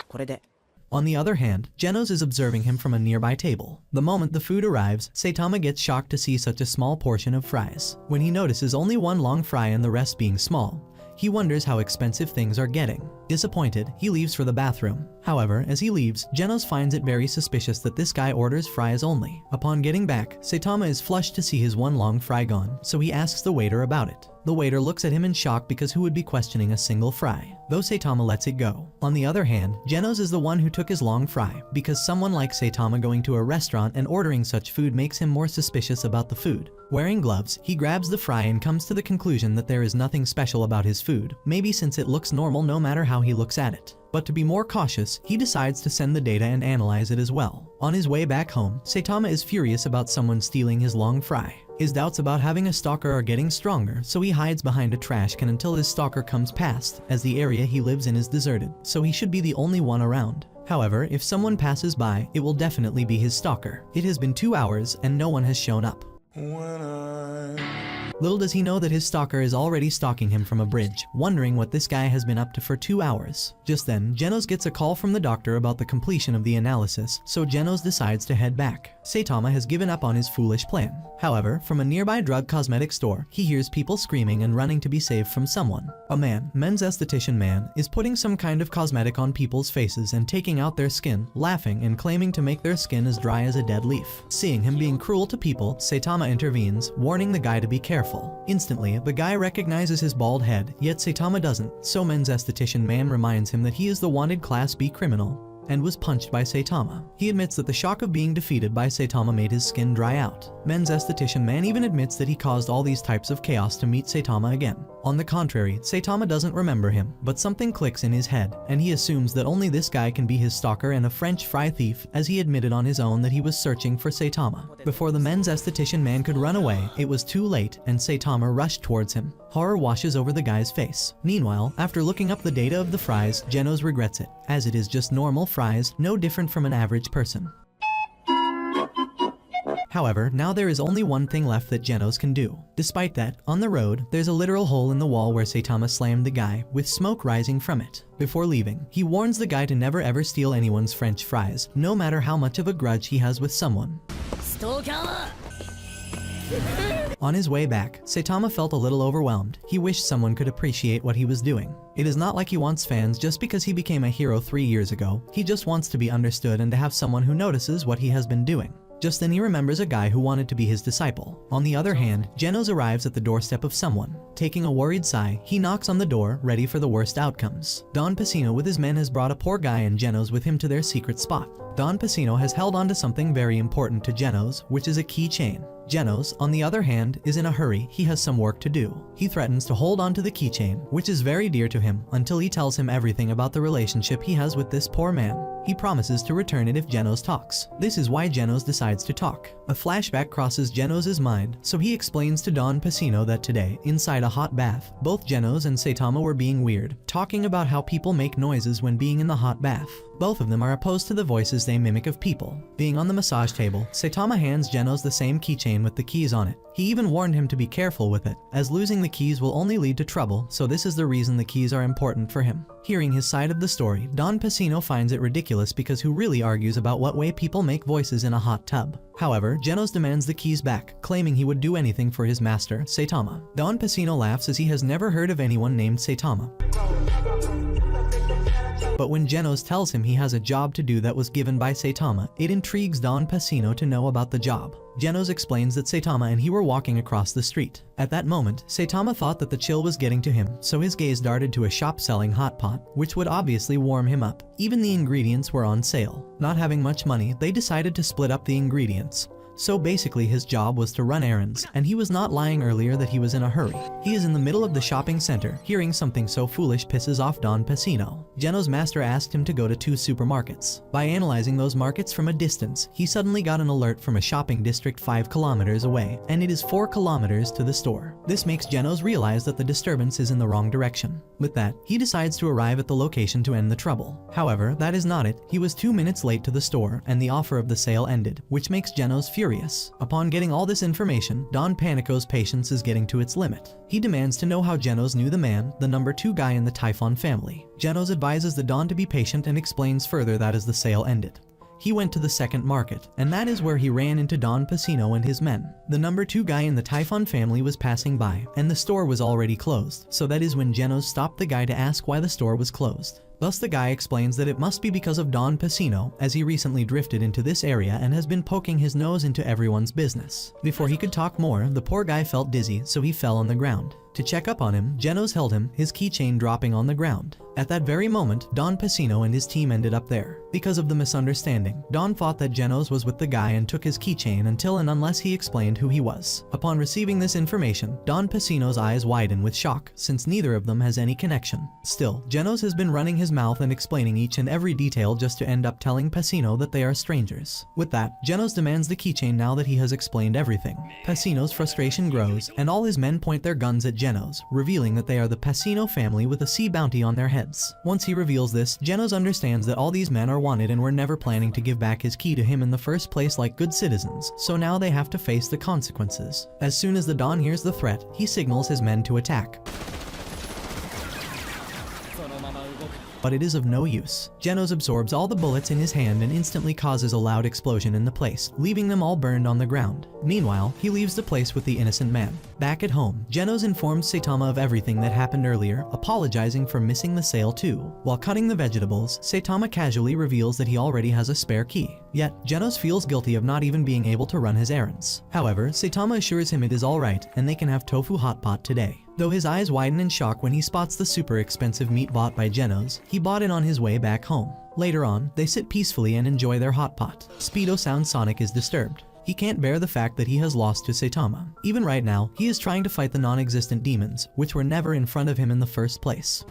これで On the other hand, Genos is observing him from a nearby table. The moment the food arrives, Saitama gets shocked to see such a small portion of fries. When he notices only one long fry and the rest being small, he wonders how expensive things are getting. Disappointed, he leaves for the bathroom. However, as he leaves, Genos finds it very suspicious that this guy orders fries only. Upon getting back, Saitama is flushed to see his one long fry gone, so he asks the waiter about it. The waiter looks at him in shock because who would be questioning a single fry, though Saitama lets it go. On the other hand, Genos is the one who took his long fry, because someone like Saitama going to a restaurant and ordering such food makes him more suspicious about the food. Wearing gloves, he grabs the fry and comes to the conclusion that there is nothing special about his food, maybe since it looks normal no matter how he looks at it. But to be more cautious, he decides to send the data and analyze it as well. On his way back home, Saitama is furious about someone stealing his long fry. His doubts about having a stalker are getting stronger, so he hides behind a trash can until his stalker comes past, as the area he lives in is deserted, so he should be the only one around. However, if someone passes by, it will definitely be his stalker. It has been 2 hours and no one has shown up. Little does he know that his stalker is already stalking him from a bridge, wondering what this guy has been up to for 2 hours. Just then, Genos gets a call from the doctor about the completion of the analysis, so Genos decides to head back. Saitama has given up on his foolish plan. However, from a nearby drug cosmetic store, he hears people screaming and running to be saved from someone. A man, men's esthetician man, is putting some kind of cosmetic on people's faces and taking out their skin, laughing and claiming to make their skin as dry as a dead leaf. Seeing him being cruel to people, Saitama intervenes, warning the guy to be careful. Instantly, the guy recognizes his bald head, yet Saitama doesn't, so men's esthetician man reminds him that he is the wanted Class B criminal and was punched by Saitama. He admits that the shock of being defeated by Saitama made his skin dry out. Men's esthetician man even admits that he caused all these types of chaos to meet Saitama again. On the contrary, Saitama doesn't remember him, but something clicks in his head, and he assumes that only this guy can be his stalker and a French fry thief, as he admitted on his own that he was searching for Saitama. Before the men's esthetician man could run away, it was too late, and Saitama rushed towards him. Horror washes over the guy's face. Meanwhile, after looking up the data of the fries, Genos regrets it, as it is just normal fries, no different from an average person. However, now there is only one thing left that Genos can do. Despite that, on the road, there's a literal hole in the wall where Saitama slammed the guy, with smoke rising from it. Before leaving, he warns the guy to never ever steal anyone's French fries, no matter how much of a grudge he has with someone. On his way back, Saitama felt a little overwhelmed. He wished someone could appreciate what he was doing. It is not like he wants fans just because he became a hero 3 years ago. He just wants to be understood and to have someone who notices what he has been doing. Just then he remembers a guy who wanted to be his disciple. On the other hand, Genos arrives at the doorstep of someone. Taking a worried sigh, he knocks on the door, ready for the worst outcomes. Don Pacino with his men has brought a poor guy and Genos with him to their secret spot. Don Pacino has held on to something very important to Genos, which is a keychain. Genos, on the other hand, is in a hurry. He has some work to do. He threatens to hold on to the keychain, which is very dear to him, until he tells him everything about the relationship he has with this poor man. He promises to return it if Genos talks. This is why Genos decides to talk. A flashback crosses Genos' mind, so he explains to Don Pacino that today, inside a hot bath, both Genos and Saitama were being weird, talking about how people make noises when being in the hot bath. Both of them are opposed to the voices they mimic of people. Being on the massage table, Saitama hands Genos the same keychain with the keys on it. He even warned him to be careful with it, as losing the keys will only lead to trouble, so this is the reason the keys are important for him. Hearing his side of the story, Don Pacino finds it ridiculous because who really argues about what way people make voices in a hot tub? However, Genos demands the keys back, claiming he would do anything for his master, Saitama. Don Pacino laughs as he has never heard of anyone named Saitama. But when Genos tells him he has a job to do that was given by Saitama, it intrigues Don Pacino to know about the job. Genos explains that Saitama and he were walking across the street. At that moment, Saitama thought that the chill was getting to him, so his gaze darted to a shop selling hot pot, which would obviously warm him up. Even the ingredients were on sale. Not having much money, they decided to split up the ingredients. So basically his job was to run errands, and he was not lying earlier that he was in a hurry. He is in the middle of the shopping center, hearing something so foolish pisses off Don Pacino. Geno's master asked him to go to 2 supermarkets. By analyzing those markets from a distance, he suddenly got an alert from a shopping district 5 kilometers away, and it is 4 kilometers to the store. This makes Genos realize that the disturbance is in the wrong direction. With that, he decides to arrive at the location to end the trouble. However, that is not it. He was 2 minutes late to the store, and the offer of the sale ended, which makes Genos furious. Upon getting all this information, Don Panico's patience is getting to its limit. He demands to know how Genos knew the man, the number 2 guy in the Typhon family. Genos advises the Don to be patient and explains further that as the sale ended, he went to the second market, and that is where he ran into Don Pacino and his men. The number 2 guy in the Typhon family was passing by, and the store was already closed, so that is when Genos stopped the guy to ask why the store was closed. Thus the guy explains that it must be because of Don Pacino, as he recently drifted into this area and has been poking his nose into everyone's business. Before he could talk more, the poor guy felt dizzy, so he fell on the ground. To check up on him, Genos held him, his keychain dropping on the ground. At that very moment, Don Pacino and his team ended up there. Because of the misunderstanding, Don thought that Genos was with the guy and took his keychain until and unless he explained who he was. Upon receiving this information, Don Pacino's eyes widen with shock, since neither of them has any connection. Still, Genos has been running his mouth and explaining each and every detail just to end up telling Pacino that they are strangers. With that, Genos demands the keychain now that he has explained everything. Pacino's frustration grows, and all his men point their guns at Genos, revealing that they are the Pacino family with a sea bounty on their heads. Once he reveals this, Genos understands that all these men are wanted and were never planning to give back his key to him in the first place like good citizens, so now they have to face the consequences. As soon as the Don hears the threat, he signals his men to attack. But it is of no use. Genos absorbs all the bullets in his hand and instantly causes a loud explosion in the place, leaving them all burned on the ground. Meanwhile, he leaves the place with the innocent man. Back at home, Genos informs Saitama of everything that happened earlier, apologizing for missing the sale too. While cutting the vegetables, Saitama casually reveals that he already has a spare key. Yet, Genos feels guilty of not even being able to run his errands. However, Saitama assures him it is alright and they can have tofu hot pot today. Though his eyes widen in shock when he spots the super expensive meat bought by Genos, he bought it on his way back home. Later on, they sit peacefully and enjoy their hot pot. Speedo Sound Sonic is disturbed. He can't bear the fact that he has lost to Saitama. Even right now, he is trying to fight the non-existent demons, which were never in front of him in the first place.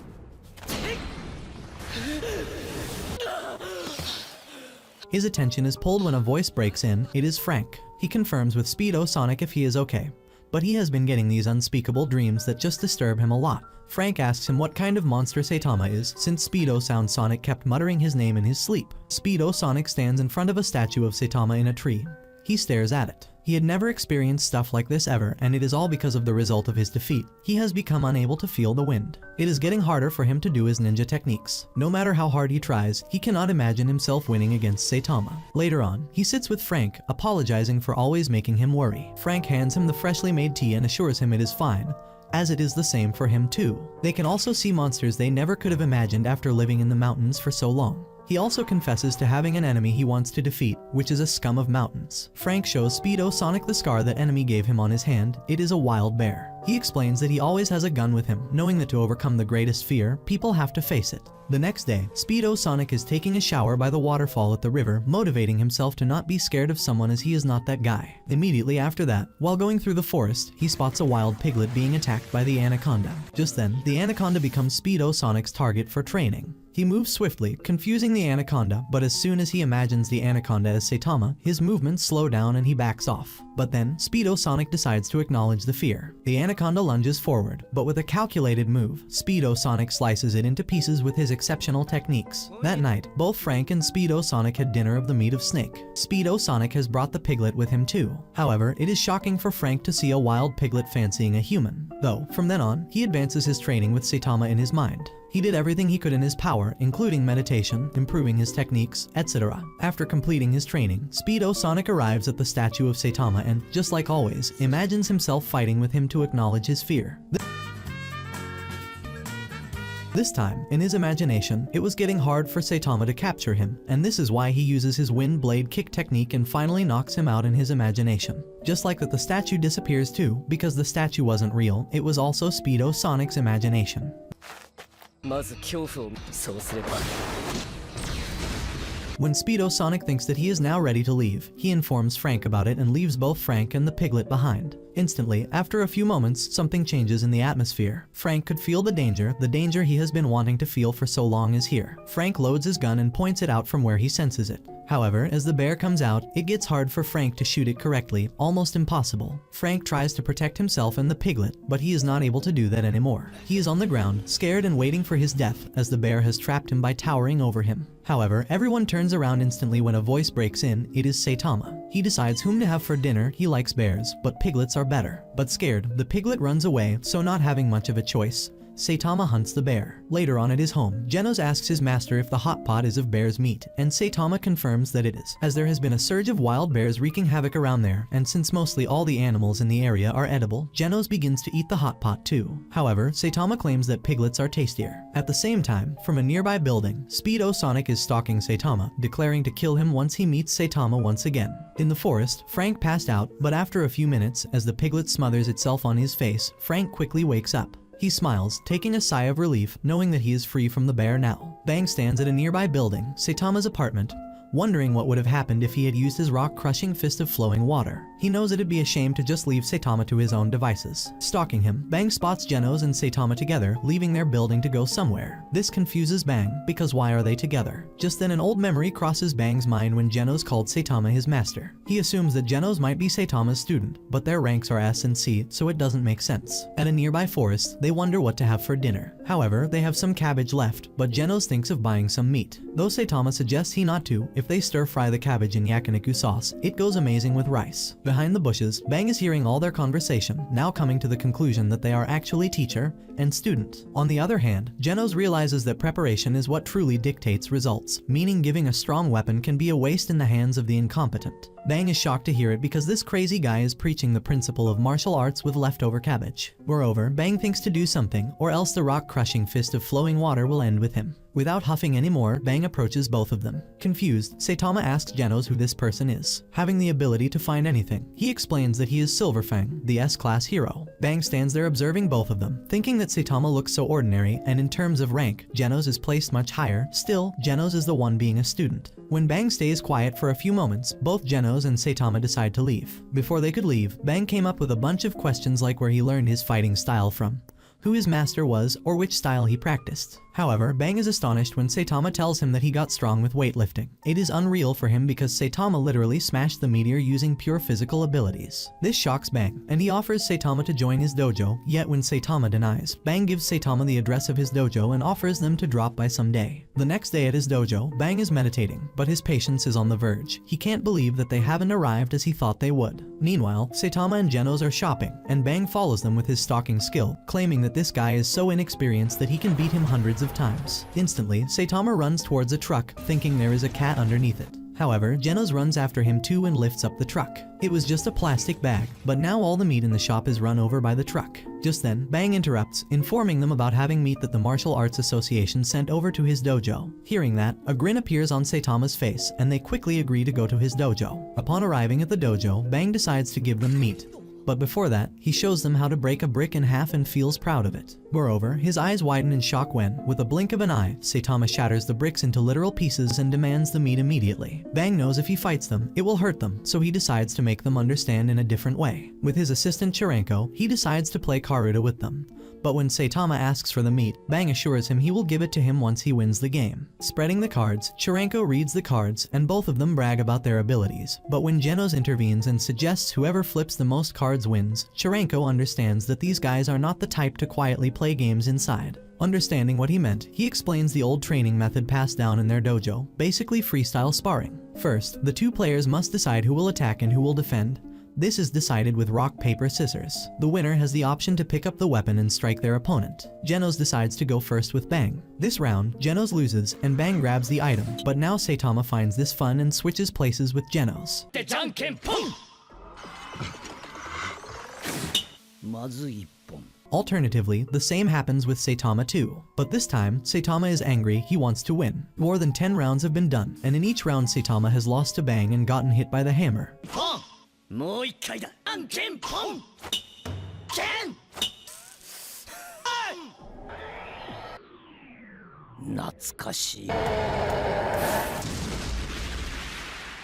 His attention is pulled when a voice breaks in. It is Frank. He confirms with Speedo Sonic if he is okay, but he has been getting these unspeakable dreams that just disturb him a lot. Frank asks him what kind of monster Saitama is, since Speedo Sound Sonic kept muttering his name in his sleep. Speedo Sonic stands in front of a statue of Saitama in a tree. He stares at it. He had never experienced stuff like this ever, and it is all because of the result of his defeat. He has become unable to feel the wind. It is getting harder for him to do his ninja techniques. No matter how hard he tries, he cannot imagine himself winning against Saitama. Later on, he sits with Frank, apologizing for always making him worry. Frank hands him the freshly made tea and assures him it is fine, as it is the same for him too. They can also see monsters they never could have imagined after living in the mountains for so long. He also confesses to having an enemy he wants to defeat, which is a scum of mountains. Frank shows Speedo Sonic the scar that enemy gave him on his hand. It is a wild bear. He explains that he always has a gun with him, knowing that to overcome the greatest fear, people have to face it. The next day, Speedo Sonic is taking a shower by the waterfall at the river, motivating himself to not be scared of someone as he is not that guy. Immediately after that, while going through the forest, he spots a wild piglet being attacked by the anaconda. Just then, the anaconda becomes Speedo Sonic's target for training. He moves swiftly, confusing the anaconda, but as soon as he imagines the anaconda as Saitama, his movements slow down and he backs off. But then, Speedo Sonic decides to acknowledge the fear. The anaconda lunges forward, but with a calculated move, Speedo Sonic slices it into pieces with his exceptional techniques. That night, both Frank and Speedo Sonic had dinner of the meat of snake. Speedo Sonic has brought the piglet with him too. However, it is shocking for Frank to see a wild piglet fancying a human. Though, from then on, he advances his training with Saitama in his mind. He did everything he could in his power, including meditation, improving his techniques, etc. After completing his training, Speedo Sonic arrives at the statue of Saitama and, just like always, imagines himself fighting with him to acknowledge his fear. This time, in his imagination, it was getting hard for Saitama to capture him, and this is why he uses his wind blade kick technique and finally knocks him out in his imagination. Just like that, the statue disappears too, because the statue wasn't real, it was also Speedo Sonic's imagination. When Speedo Sonic thinks that he is now ready to leave, he informs Frank about it and leaves both Frank and the piglet behind. Instantly, after a few moments, something changes in the atmosphere. Frank could feel the danger he has been wanting to feel for so long is here. Frank loads his gun and points it out from where he senses it. However, as the bear comes out, it gets hard for Frank to shoot it correctly, almost impossible. Frank tries to protect himself and the piglet, but he is not able to do that anymore. He is on the ground, scared and waiting for his death, as the bear has trapped him by towering over him. However, everyone turns around instantly when a voice breaks in. It is Saitama. He decides whom to have for dinner. He likes bears, but piglets are better. But scared, the piglet runs away, so not having much of a choice, Saitama hunts the bear. Later on at his home, Genos asks his master if the hot pot is of bear's meat, and Saitama confirms that it is, as there has been a surge of wild bears wreaking havoc around there, and since mostly all the animals in the area are edible, Genos begins to eat the hot pot too. However, Saitama claims that piglets are tastier. At the same time, from a nearby building, Speedo Sonic is stalking Saitama, declaring to kill him once he meets Saitama once again. In the forest, Frank passed out, but after a few minutes, as the piglet smothers itself on his face, Frank quickly wakes up. He smiles, taking a sigh of relief, knowing that he is free from the bear now. Bang stands at a nearby building, Saitama's apartment, wondering what would have happened if he had used his rock-crushing fist of flowing water. He knows it'd be a shame to just leave Saitama to his own devices. Stalking him, Bang spots Genos and Saitama together, leaving their building to go somewhere. This confuses Bang, because why are they together? Just then an old memory crosses Bang's mind when Genos called Saitama his master. He assumes that Genos might be Saitama's student, but their ranks are S and C, so it doesn't make sense. At a nearby forest, they wonder what to have for dinner. However, they have some cabbage left, but Genos thinks of buying some meat. Though Saitama suggests he not to, if they stir-fry the cabbage in yakiniku sauce, it goes amazing with rice. Behind the bushes, Bang is hearing all their conversation, now coming to the conclusion that they are actually teacher and student. On the other hand, Genos realizes that preparation is what truly dictates results, meaning giving a strong weapon can be a waste in the hands of the incompetent. Bang is shocked to hear it because this crazy guy is preaching the principle of martial arts with leftover cabbage. Moreover, Bang thinks to do something, or else the rock-crushing fist of flowing water will end with him. Without huffing anymore, Bang approaches both of them. Confused, Saitama asks Genos who this person is. Having the ability to find anything, he explains that he is Silverfang, the S-class hero. Bang stands there observing both of them, thinking that Saitama looks so ordinary, and in terms of rank, Genos is placed much higher. Still, Genos is the one being a student. When Bang stays quiet for a few moments, both Genos and Saitama decide to leave. Before they could leave, Bang came up with a bunch of questions like where he learned his fighting style from, who his master was, or which style he practiced. However, Bang is astonished when Saitama tells him that he got strong with weightlifting. It is unreal for him because Saitama literally smashed the meteor using pure physical abilities. This shocks Bang, and he offers Saitama to join his dojo, yet when Saitama denies, Bang gives Saitama the address of his dojo and offers them to drop by some day. The next day at his dojo, Bang is meditating, but his patience is on the verge. He can't believe that they haven't arrived as he thought they would. Meanwhile, Saitama and Genos are shopping, and Bang follows them with his stalking skill, claiming that this guy is so inexperienced that he can beat him hundreds of times. Instantly, Saitama runs towards a truck, thinking there is a cat underneath it. However, Genos runs after him too and lifts up the truck. It was just a plastic bag, but now all the meat in the shop is run over by the truck. Just then, Bang interrupts, informing them about having meat that the Martial Arts Association sent over to his dojo. Hearing that, a grin appears on Saitama's face, and they quickly agree to go to his dojo. Upon arriving at the dojo, Bang decides to give them meat. But before that, he shows them how to break a brick in half and feels proud of it. Moreover, his eyes widen in shock when, with a blink of an eye, Saitama shatters the bricks into literal pieces and demands the meat immediately. Bang knows if he fights them, it will hurt them, so he decides to make them understand in a different way. With his assistant Chirenko, he decides to play Karuta with them. But when Saitama asks for the meat, Bang assures him he will give it to him once he wins the game. Spreading the cards, Chirenko reads the cards, and both of them brag about their abilities. But when Genos intervenes and suggests whoever flips the most cards wins, Chirenko understands that these guys are not the type to quietly play games inside. Understanding what he meant, he explains the old training method passed down in their dojo, basically freestyle sparring. First, the two players must decide who will attack and who will defend. This is decided with rock, paper, scissors. The winner has the option to pick up the weapon and strike their opponent. Genos decides to go first with Bang. This round, Genos loses and Bang grabs the item, but now Saitama finds this fun and switches places with Genos. Alternatively, the same happens with Saitama too. But this time, Saitama is angry, he wants to win. More than 10 rounds have been done, and in each round Saitama has lost to Bang and gotten hit by the hammer.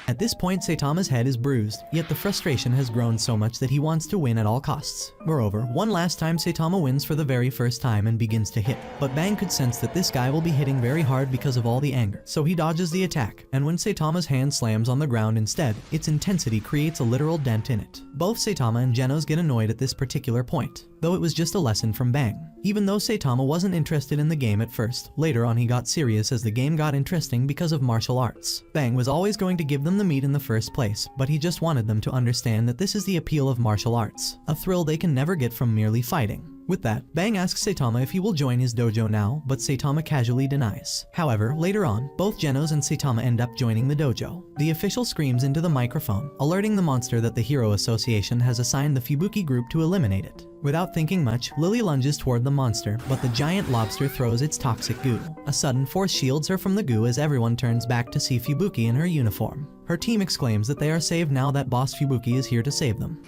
At this point, Saitama's head is bruised, yet the frustration has grown so much that he wants to win at all costs. Moreover, one last time Saitama wins for the very first time and begins to hit, but Bang could sense that this guy will be hitting very hard because of all the anger, so he dodges the attack, and when Saitama's hand slams on the ground instead, its intensity creates a literal dent in it. Both Saitama and Genos get annoyed at this particular point, though it was just a lesson from Bang. Even though Saitama wasn't interested in the game at first, later on he got serious as the game got interesting because of martial arts. Bang was always going to give them the meat in the first place, but he just wanted them to understand that this is the appeal of martial arts, a thrill they can never get from merely fighting. With that, Bang asks Saitama if he will join his dojo now, but Saitama casually denies. However, later on, both Genos and Saitama end up joining the dojo. The official screams into the microphone, alerting the monster that the Hero Association has assigned the Fubuki group to eliminate it. Without thinking much, Lily lunges toward the monster, but the giant lobster throws its toxic goo. A sudden force shields her from the goo as everyone turns back to see Fubuki in her uniform. Her team exclaims that they are saved now that Boss Fubuki is here to save them.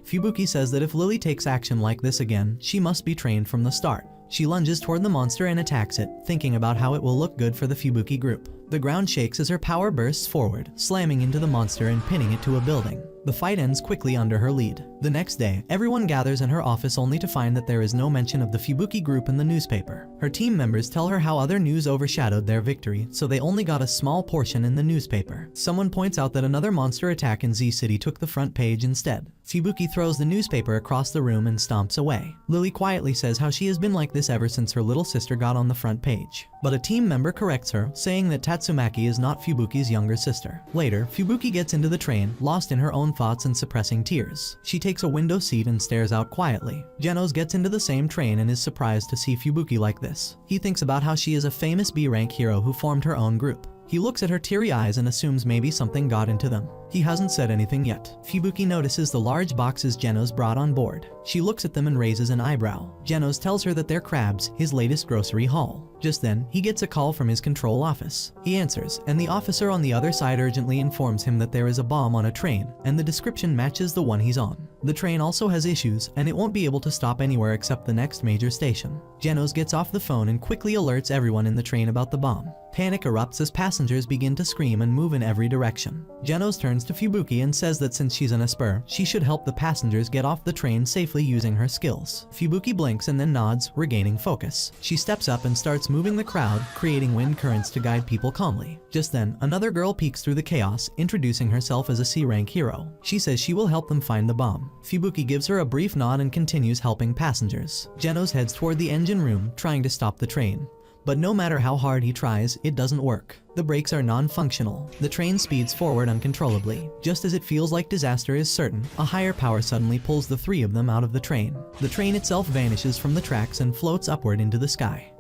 Fubuki says that if Lily takes action like this again, she must be trained from the start. She lunges toward the monster and attacks it, thinking about how it will look good for the Fubuki group. The ground shakes as her power bursts forward, slamming into the monster and pinning it to a building. The fight ends quickly under her lead. The next day, everyone gathers in her office only to find that there is no mention of the Fubuki group in the newspaper. Her team members tell her how other news overshadowed their victory, so they only got a small portion in the newspaper. Someone points out that another monster attack in Z City took the front page instead. Fubuki throws the newspaper across the room and stomps away. Lily quietly says how she has been like this ever since her little sister got on the front page. But a team member corrects her, saying that Tatsumaki is not Fubuki's younger sister. Later, Fubuki gets into the train, lost in her own thoughts and suppressing tears. She takes a window seat and stares out quietly. Genos gets into the same train and is surprised to see Fubuki like this. He thinks about how she is a famous B-rank hero who formed her own group. He looks at her teary eyes and assumes maybe something got into them. He hasn't said anything yet. Fubuki notices the large boxes Genos brought on board. She looks at them and raises an eyebrow. Genos tells her that they're crabs, his latest grocery haul. Just then, he gets a call from his control office. He answers, and the officer on the other side urgently informs him that there is a bomb on a train, and the description matches the one he's on. The train also has issues, and it won't be able to stop anywhere except the next major station. Genos gets off the phone and quickly alerts everyone in the train about the bomb. Panic erupts as passengers begin to scream and move in every direction. Genos turns to Fubuki and says that since she's an Esper, she should help the passengers get off the train safely using her skills. Fubuki blinks and then nods, regaining focus. She steps up and starts moving the crowd, creating wind currents to guide people calmly. Just then, another girl peeks through the chaos, introducing herself as a C-rank hero. She says she will help them find the bomb. Fubuki gives her a brief nod and continues helping passengers. Genos heads toward the engine room, trying to stop the train. But no matter how hard he tries, it doesn't work. The brakes are non-functional. The train speeds forward uncontrollably. Just as it feels like disaster is certain, a higher power suddenly pulls the three of them out of the train. The train itself vanishes from the tracks and floats upward into the sky.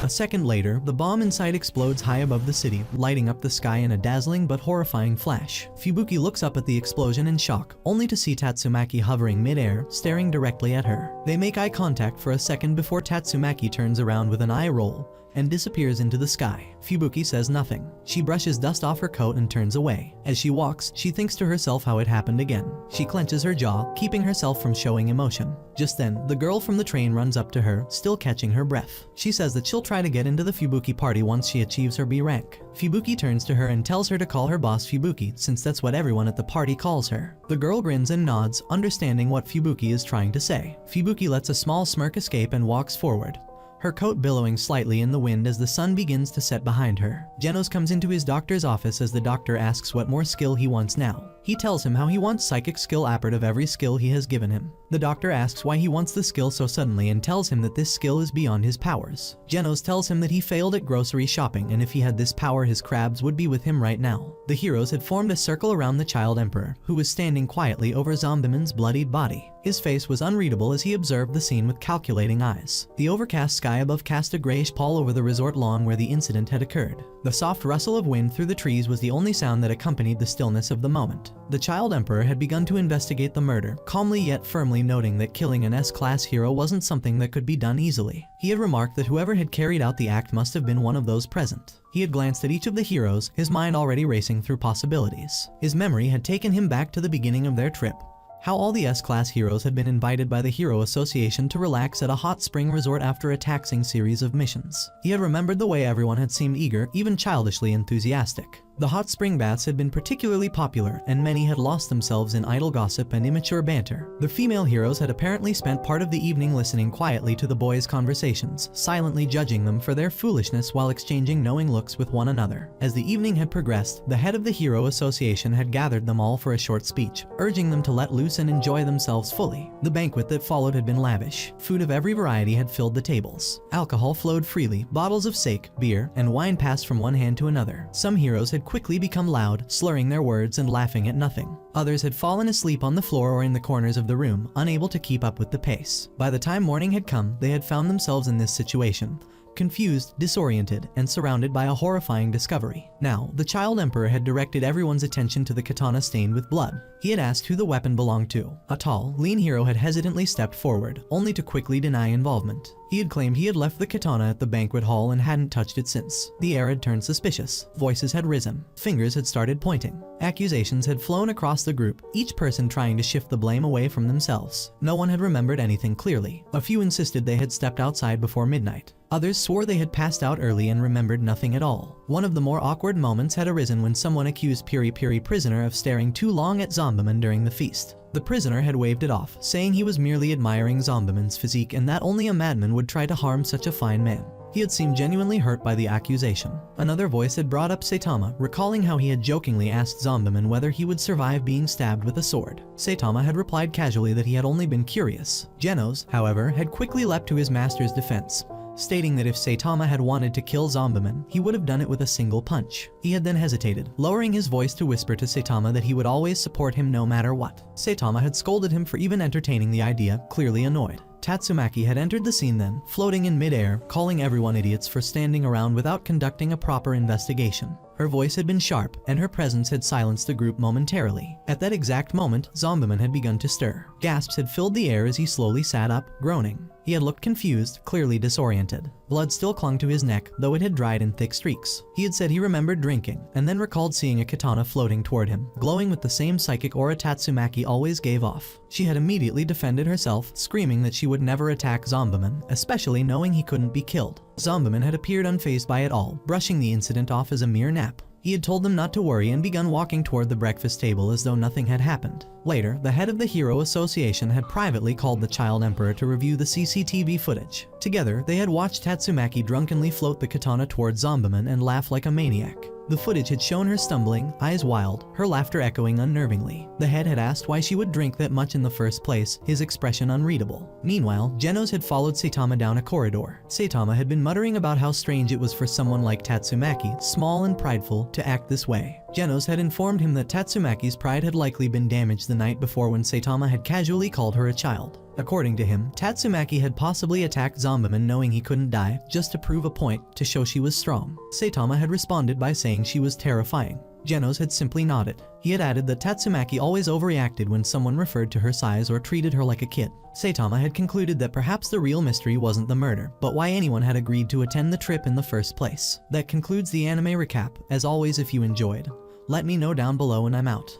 A second later, the bomb inside explodes high above the city, lighting up the sky in a dazzling but horrifying flash. Fubuki looks up at the explosion in shock, only to see Tatsumaki hovering mid-air, staring directly at her. They make eye contact for a second before Tatsumaki turns around with an eye roll and disappears into the sky. Fubuki says nothing. She brushes dust off her coat and turns away. As she walks, she thinks to herself how it happened again. She clenches her jaw, keeping herself from showing emotion. Just then, the girl from the train runs up to her, still catching her breath. She says that she'll try to get into the Fubuki party once she achieves her B rank. Fubuki turns to her and tells her to call her boss Fubuki, since that's what everyone at the party calls her. The girl grins and nods, understanding what Fubuki is trying to say. Fubuki lets a small smirk escape and walks forward, her coat billowing slightly in the wind as the sun begins to set behind her. Genos comes into his doctor's office as the doctor asks what more skill he wants now. He tells him how he wants psychic skill appart of every skill he has given him. The doctor asks why he wants the skill so suddenly and tells him that this skill is beyond his powers. Genos tells him that he failed at grocery shopping and if he had this power his crabs would be with him right now. The heroes had formed a circle around the child emperor, who was standing quietly over Zombiman's bloodied body. His face was unreadable as he observed the scene with calculating eyes. The overcast sky sky above cast a grayish pall over the resort lawn where the incident had occurred. The soft rustle of wind through the trees was the only sound that accompanied the stillness of the moment. The child emperor had begun to investigate the murder, calmly yet firmly noting that killing an S-class hero wasn't something that could be done easily. He had remarked that whoever had carried out the act must have been one of those present. He had glanced at each of the heroes, his mind already racing through possibilities. His memory had taken him back to the beginning of their trip. How all the S-class heroes had been invited by the Hero Association to relax at a hot spring resort after a taxing series of missions. He had remembered the way everyone had seemed eager, even childishly enthusiastic. The hot spring baths had been particularly popular, and many had lost themselves in idle gossip and immature banter. The female heroes had apparently spent part of the evening listening quietly to the boys' conversations, silently judging them for their foolishness while exchanging knowing looks with one another. As the evening had progressed, the head of the Hero Association had gathered them all for a short speech, urging them to let loose and enjoy themselves fully. The banquet that followed had been lavish. Food of every variety had filled the tables. Alcohol flowed freely, bottles of sake, beer, and wine passed from one hand to another. Some heroes had quickly become loud, slurring their words and laughing at nothing. Others had fallen asleep on the floor or in the corners of the room, unable to keep up with the pace. By the time morning had come, they had found themselves in this situation. Confused, disoriented, and surrounded by a horrifying discovery. Now, the child emperor had directed everyone's attention to the katana stained with blood. He had asked who the weapon belonged to. A tall, lean hero had hesitantly stepped forward, only to quickly deny involvement. He had claimed he had left the katana at the banquet hall and hadn't touched it since. The air had turned suspicious. Voices had risen. Fingers had started pointing. Accusations had flown across the group, each person trying to shift the blame away from themselves. No one had remembered anything clearly. A few insisted they had stepped outside before midnight. Others swore they had passed out early and remembered nothing at all. One of the more awkward moments had arisen when someone accused Piri Piri prisoner of staring too long at Zombiman during the feast. The prisoner had waved it off, saying he was merely admiring Zombiman's physique and that only a madman would try to harm such a fine man. He had seemed genuinely hurt by the accusation. Another voice had brought up Saitama, recalling how he had jokingly asked Zombiman whether he would survive being stabbed with a sword. Saitama had replied casually that he had only been curious. Genos, however, had quickly leapt to his master's defense, stating that if Saitama had wanted to kill Zombiman, he would have done it with a single punch. He had then hesitated, lowering his voice to whisper to Saitama that he would always support him no matter what. Saitama had scolded him for even entertaining the idea, clearly annoyed. Tatsumaki had entered the scene then, floating in midair, calling everyone idiots for standing around without conducting a proper investigation. Her voice had been sharp, and her presence had silenced the group momentarily. At that exact moment, Zombiman had begun to stir. Gasps had filled the air as he slowly sat up, groaning. He had looked confused, clearly disoriented. Blood still clung to his neck, though it had dried in thick streaks. He had said he remembered drinking, and then recalled seeing a katana floating toward him, glowing with the same psychic aura Tatsumaki always gave off. She had immediately defended herself, screaming that she would never attack Zombiman, especially knowing he couldn't be killed. Zombiman had appeared unfazed by it all, brushing the incident off as a mere nap. He had told them not to worry and begun walking toward the breakfast table as though nothing had happened. Later, the head of the Hero Association had privately called the Child Emperor to review the CCTV footage. Together, they had watched Tatsumaki drunkenly float the katana towards Zombiman and laugh like a maniac. The footage had shown her stumbling, eyes wild, her laughter echoing unnervingly. The head had asked why she would drink that much in the first place, his expression unreadable. Meanwhile, Genos had followed Saitama down a corridor. Saitama had been muttering about how strange it was for someone like Tatsumaki, small and prideful, to act this way. Genos had informed him that Tatsumaki's pride had likely been damaged the night before when Saitama had casually called her a child. According to him, Tatsumaki had possibly attacked Zombiman knowing he couldn't die, just to prove a point, to show she was strong. Saitama had responded by saying she was terrifying. Genos had simply nodded. He had added that Tatsumaki always overreacted when someone referred to her size or treated her like a kid. Saitama had concluded that perhaps the real mystery wasn't the murder, but why anyone had agreed to attend the trip in the first place. That concludes the anime recap. As always, if you enjoyed, let me know down below and I'm out.